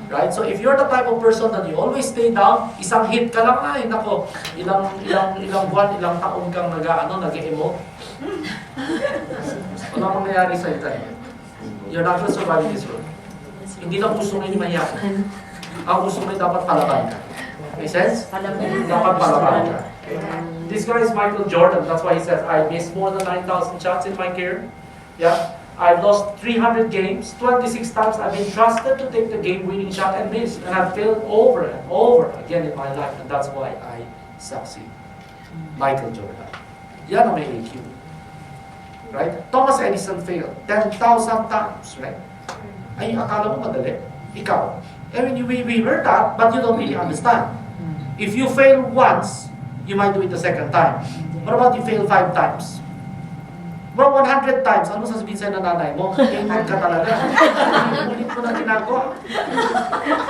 Right? So if you're the type of person that you always stay down, isang hit ka lang, ay nako, ilang buwan, ilang taon kang nag-emo. Walang mangyayari sa'yo tayo. You're not going to survive in this world. Hindi na gusto mo yung mayaman. Ang gusto mo yung dapat palaban ka. Make sense? Dapat palaban ka. This guy is Michael Jordan. That's why he says, I missed more than 9,000 shots in my career. Yeah. I've lost 300 games. 26 times I've been trusted to take the game-winning shot and miss. And I've failed over and over again in my life. And that's why I succeed. Michael Jordan. Yan ang may AQ. Right? Thomas Edison failed 10,000 times. Right? Ay, akala mo madali. Ikaw. I mean, we heard that, but you don't really understand. If you fail once, you might do it the second time. What about you fail 5 times? Bro, 100 times, ano sasabihin sa'yo ng nanay mo? Ingat ka talaga. Ulit mo na ginagawa.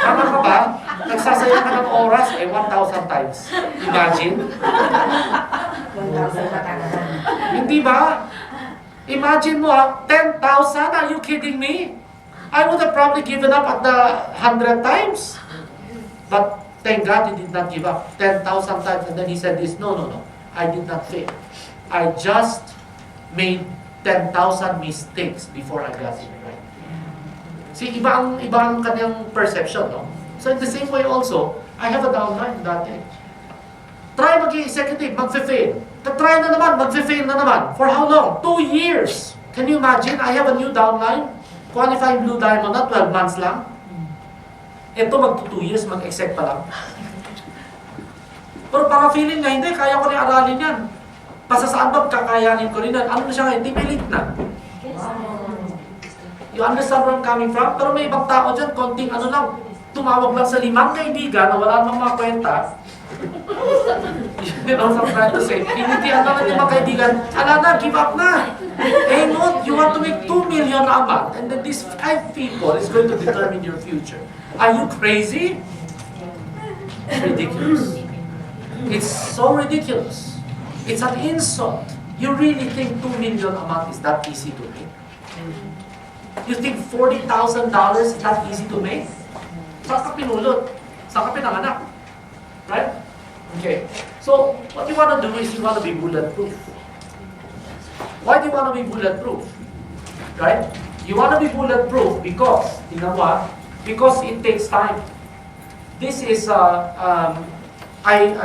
Tama ka ba? Nagsasayang ka ng oras, 1,000 times. Imagine. 1,000 na Canada. Hindi ba? Imagine mo 10,000? Are you kidding me? I would have probably given up at the 100 times. But thank God he did not give up 10,000 times. And then he said this, no. I did not fail. I just made 10,000 mistakes before I got it right. See, iba ang kanyang perception, no? So in the same way also, I have a downline dati. Try mag-executive, mag-fail. Try na naman, mag-fail na naman. For how long? 2 years. Can you imagine? I have a new downline. Qualifying Blue Diamond na, 12 months lang. Ito mag-2 years, mag-exec pa lang. Pero para feeling na hindi, kaya ko rin aralin yan. Basta saan ba kakayanin ko rin yan? Ano na siya ngayon? Team elite na. You understand where I'm coming from? Pero may ibang tao dyan, konting ano lang, tumawag lang sa 5 kaibigan na wala namang mga kwenta. You know what I'm trying to say? Pinitihan lang ng 5 kaibigan, ala na, give up na. Eh no, you want to make 2 million a month, and then these 5 people is going to determine your future. Are you crazy? It's ridiculous. It's so ridiculous. It's an insult. You really think 2 million a month is that easy to make? You think $40,000 is that easy to make? Saan ka pinulot? Saan ka pinanganak? Right? Okay. So, what you want to do is you want to be bulletproof. Why do you want to be bulletproof? Right? You want to be bulletproof because, you know what? Because it takes time. This is, I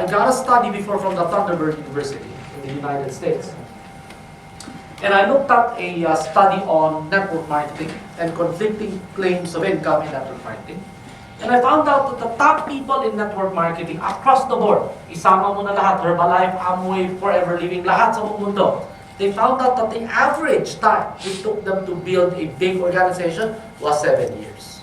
got a study before from the Thunderbird University in the United States. And I looked at a study on network marketing and conflicting claims of income in network marketing. And I found out that the top people in network marketing across the board, isama mo na lahat, Herbalife, Amway, Forever Living, lahat sa buong mundo, they found out that the average time it took them to build a big organization was 7 years.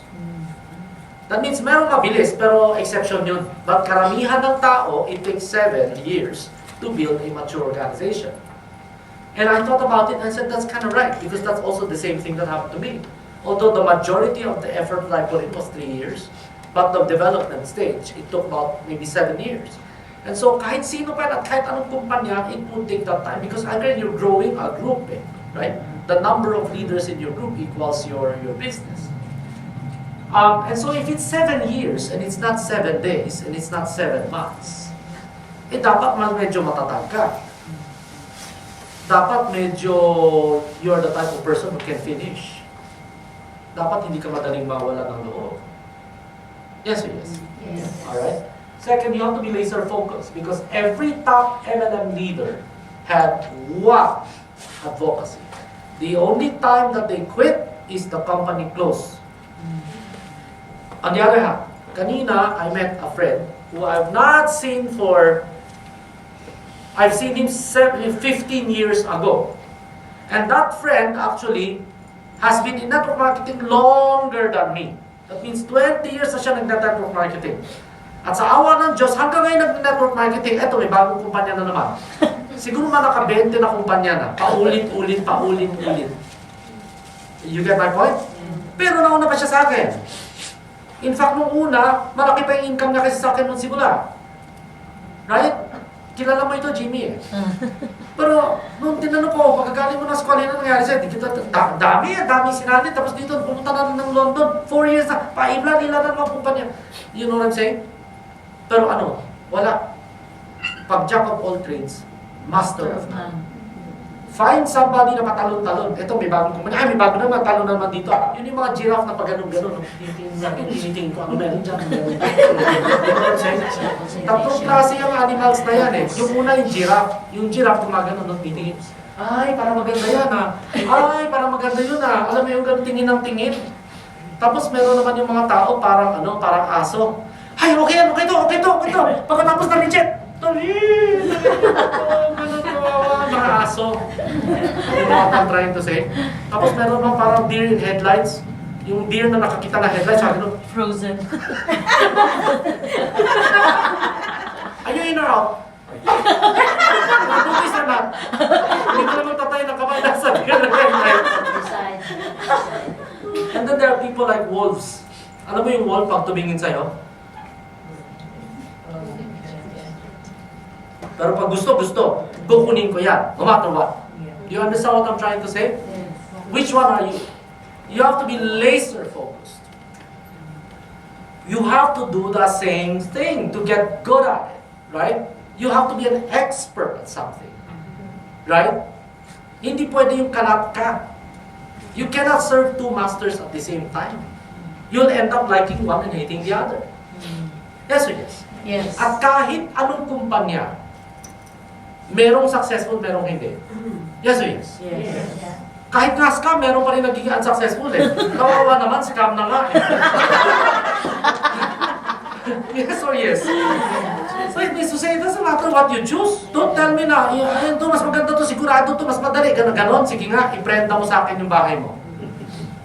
That means merong mabilis, pero exception yun. But karamihan ng tao, it takes 7 years to build a mature organization. And I thought about it and I said, that's kind of right, because that's also the same thing that happened to me. Although the majority of the effort that I put in was 3 years, but the development stage, it took about maybe 7 years. And so kahit sino pa at kahit anong kumpanya, it would take that time. Because again, you're growing a group, right? The number of leaders in your group equals your business. And so if it's 7 years, and it's not 7 days, and it's not 7 months, dapat man medyo matatag ka. Dapat medyo you're the type of person who can finish. Dapat hindi ka madaling mawala ng loob. Yes or yes? Yes. Alright? Second, you have to be laser focused because every top MLM leader had one advocacy. The only time that they quit is the company close. On the other hand, kanina I met a friend who I've not seen I've seen him 15 years ago. And that friend actually has been in network marketing longer than me. That means 20 years na siya nag-network marketing. At sa awa ng Diyos, hanggang ngayon nag-network marketing, eto may bagong kumpanya na naman. Siguro man naka-20 na kumpanya na. Paulit-ulit. You get my point? Pero nauna pa siya sa akin. In fact, nung una, malaki pa yung income niya kasi sa akin nung simula. Right? Kilala mo ito, Jimmy eh. Pero, nung tinanong ko, pagkagaling mo na sa eskwela, ano nangyari sa'yo? Dami sinali. Tapos dito, pumunta na rin ng London. 4 years na, ilan na mga kumpanya. You know what I'm saying? Pero ano, wala. Pag jack of all trades, master of none. Find somebody na patalon-talon. Ito, may bagong kumpanya. May bago naman, talon naman dito. Yun yung mga giraffe na pag ganun-ganun. Tinitingin ko, ano meron dyan? Tatlong klase yung animals na yan eh. Yung una yung giraffe. Yung giraffe gumagano nung titingin. Ay, parang maganda yan ah. Ay, parang maganda yun ah. Alam mo yung ganun tingin ng tingin. Tapos meron naman yung mga tao parang aso. Ay, okay to. Pagkatapos na-reject. Mga aso. You know what I'm trying to say? Tapos meron naman parang deer in headlights. Yung deer na nakakita na headlights, sabi nung, Frozen. are you in or out? Notice na not. Hindi ko naman tatay ng kamay na sa deer na headlights. Decide. And then there are people like wolves. Alam mo yung wolf pag tumingin sa'yo? Pero pag gusto, kukunin ko yan, no matter what. You understand what I'm trying to say? Which one are you? You have to be laser focused. You have to do the same thing to get good at it, right? You have to be an expert at something. Right? Hindi pwede yung kalat ka. You cannot serve two masters at the same time. You'll end up liking one and hating the other. Yes or yes? Yes. At kahit anong kumpanya, merong successful, merong hindi. Yes or yes? Yes. Kahit nga scam, meron pa rin nagiging unsuccessful eh. Kawawa naman, scam na nga eh. Yes or yes? So it means to say, it doesn't matter what you choose. Don't tell me na, ayun to, mas maganda to, sigurado to, mas madali. Ganon, sige nga, iprenda mo sa akin yung bahay mo.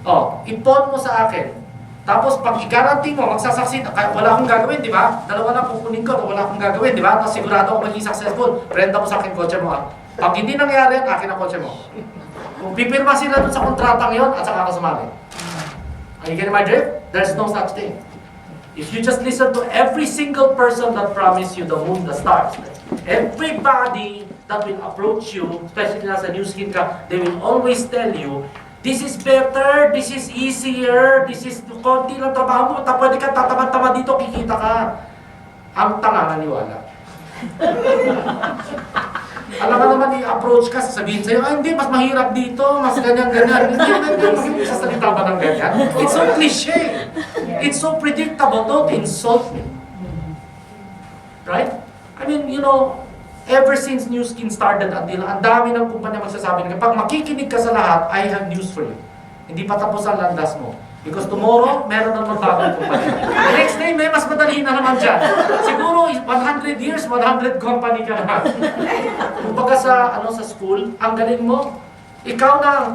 Oh, ipon mo sa akin. Tapos pag i-guarantee mo, magsasucceed, wala akong gagawin, di ba? Dalawa lang kukunin ko, wala akong gagawin, di ba? Tapos sigurado ako maging successful. Prenda mo sa akin kotse mo ha. Pag hindi nangyari, akin ang kotse mo. Kung pipirma sila dun sa kontratang yon at saka ka sumali. Are you getting my drift? There's no such thing. If you just listen to every single person that promised you the moon, the stars, everybody that will approach you, especially as a new skin ka, they will always tell you, this is better, this is easier, this is konti lang trabaho mo, pwede ka tatamad-tamad dito, kikita ka. Ang tanga naniwala. Alam ka naman, i-approach ka, sasabihin sa'yo, hindi, mas mahirap dito, mas ganyan-ganyan. Hindi sasalita ba ng ganyan? It's so cliche. It's so predictable. Don't insult me. Right? I mean, you know, ever since New Skin started until ang dami ng kumpanya magsasabi na kapag makikinig ka sa lahat, I have news for you. Hindi pa tapos ang landas mo. Because tomorrow, meron na naman bagong kumpanya. The next day, may mas madali na naman dyan. Siguro, 100 years, 100 company ka na. Kumbaga sa school, ang galing mo, ikaw na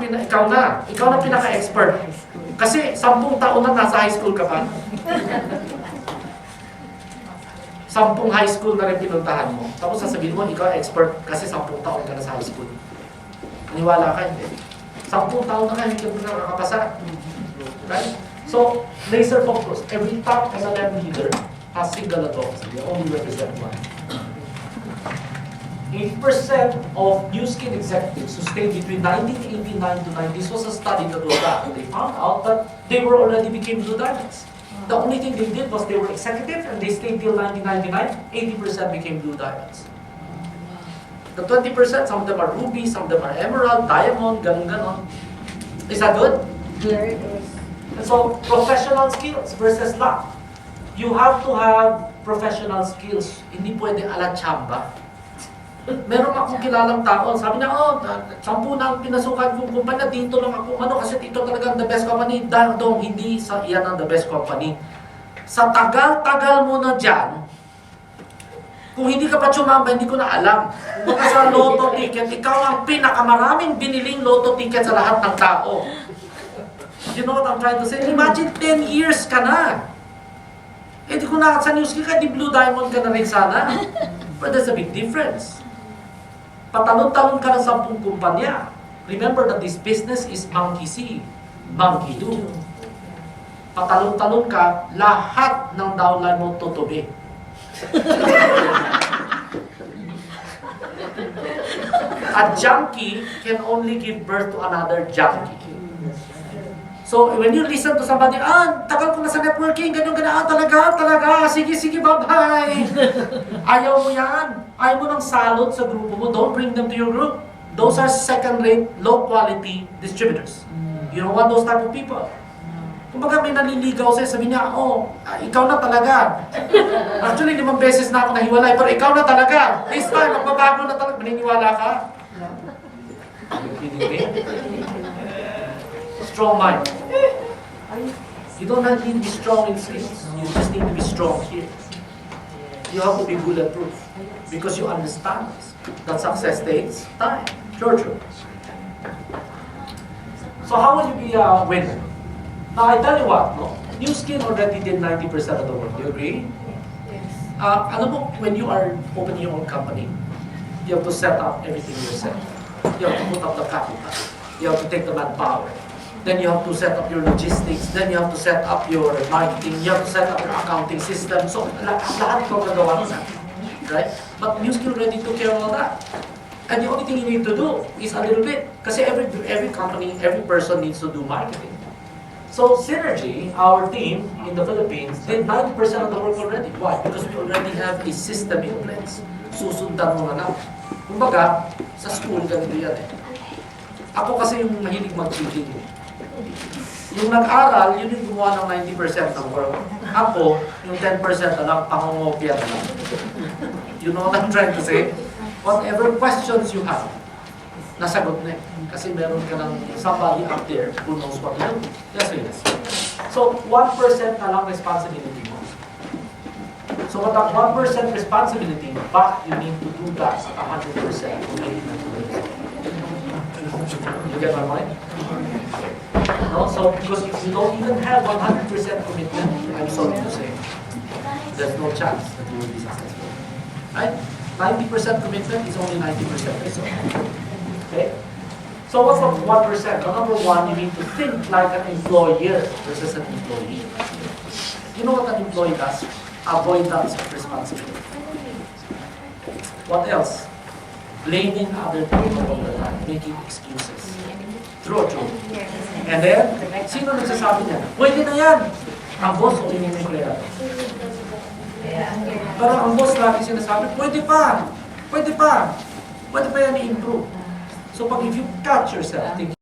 pinaka-expert. Kasi 10 taon na nasa high school ka pa. 10 high school na rin pinuntahan mo. Tapos sasabihin mo, ikaw expert kasi 10 taon ka na sa high school. Niwala ka, hindi. 10 taon na ka, hindi ka nakakapasa. Right? So, laser focus. Every top SLM leader has single advocacy. They only represent one. 80% of New Skin executives who stayed between 1989 to 90, this was a study that was done. They found out that they were already became blue diamonds. The only thing they did was they were executive and they stayed till 1999. 80% became blue diamonds. The 20%, some of them are ruby, some of them are emerald, diamond, ganon. Is that good? Very good. And so, professional skills versus luck. You have to have professional skills. Hindi pwede ala chamba. Meron akong kilalang tao, sabi niya, 10 na ang pinasukan kong kumpanya, dito lang ako, kasi dito talaga the best company. Dong, hindi sa iyan ang the best company. Sa tagal-tagal mo na dyan, kung hindi ka pa tsumamba, hindi ko na alam. Kung sa lotto ticket, ikaw ang pinakamaraming biniling lotto ticket sa lahat ng tao. You know what I'm trying to say? Imagine 10 years ka na. Eh di ko na sa news ka, di blue diamond ka na rin sana. But there's a big difference. Patalon-talon ka ng 10 kumpanya. Remember that this business is monkey see, monkey do. Patalon-talon ka, lahat ng downline mo tutubi. A junkie can only give birth to another junkie. So, when you listen to somebody, tagal ko na sa networking, ganyan, talaga, sige, bye-bye. Ayaw mo yan. Ayaw mo ng salot sa grupo mo. Don't bring them to your group. Those are second-rate, low-quality distributors. You don't want those type of people. Kumbaga may naliligaw sa'yo, sabi niya, ikaw na talaga. Actually, 5 beses na ako nahiwalay, pero ikaw na talaga. This time, magbabago na talaga. Maniniwala ka? Strong mind. You don't need to be strong in skills. You just need to be strong here. You have to be bulletproof because you understand that success takes time. True. So how will you be a winner? Now I tell you what, New Skin already did 90% of the work. Do you agree? Yes. Alam mo, when you are opening your own company, you have to set up everything yourself. You have to put up the capital. You have to take the manpower. Then you have to set up your logistics. Then you have to set up your marketing. You have to set up your accounting system. So, lahat ito gagawa mo na. Right? But New Skin already took care of all that. And the only thing you need to do is a little bit. Kasi every company, every person needs to do marketing. So, Synergy, our team in the Philippines, did 90% of the work already. Why? Because we already have a system in place. susundan mo na lang. Kumbaga, sa school, ganito yan eh. Ako kasi yung mahilig mag-cheating. Yung nag-aral, yun yung gumawa ng 90% ng work. Ako, yung 10% na lang, pangungopia na lang. You know what I'm trying to say? Whatever questions you have, nasagot na eh. Kasi meron ka ng somebody out there who knows what to do. Yes, yes. So, 1% na lang responsibility mo. So, with that 1% responsibility, but you need to do that at 100% to make it. You get my point? No? So, because if you don't even have 100% commitment, I'm sorry to say, there's no chance that you will be successful. Right? 90% commitment is only 90% result. Okay? So what's the 1%? Well, number one, you need to think like an employer versus an employee. You know what an employee does? Avoidance of responsibility. What else? Blaming other people all the time, making excuses. True or true? And then, sino nagsasabi niya? Pwede na yan! Ang boss o yung empleyado? Pero ang boss lagi sinasabi, pwede pa! Pwede pa! Pwede pa yan i-improve. So pag if you catch yourself thinking,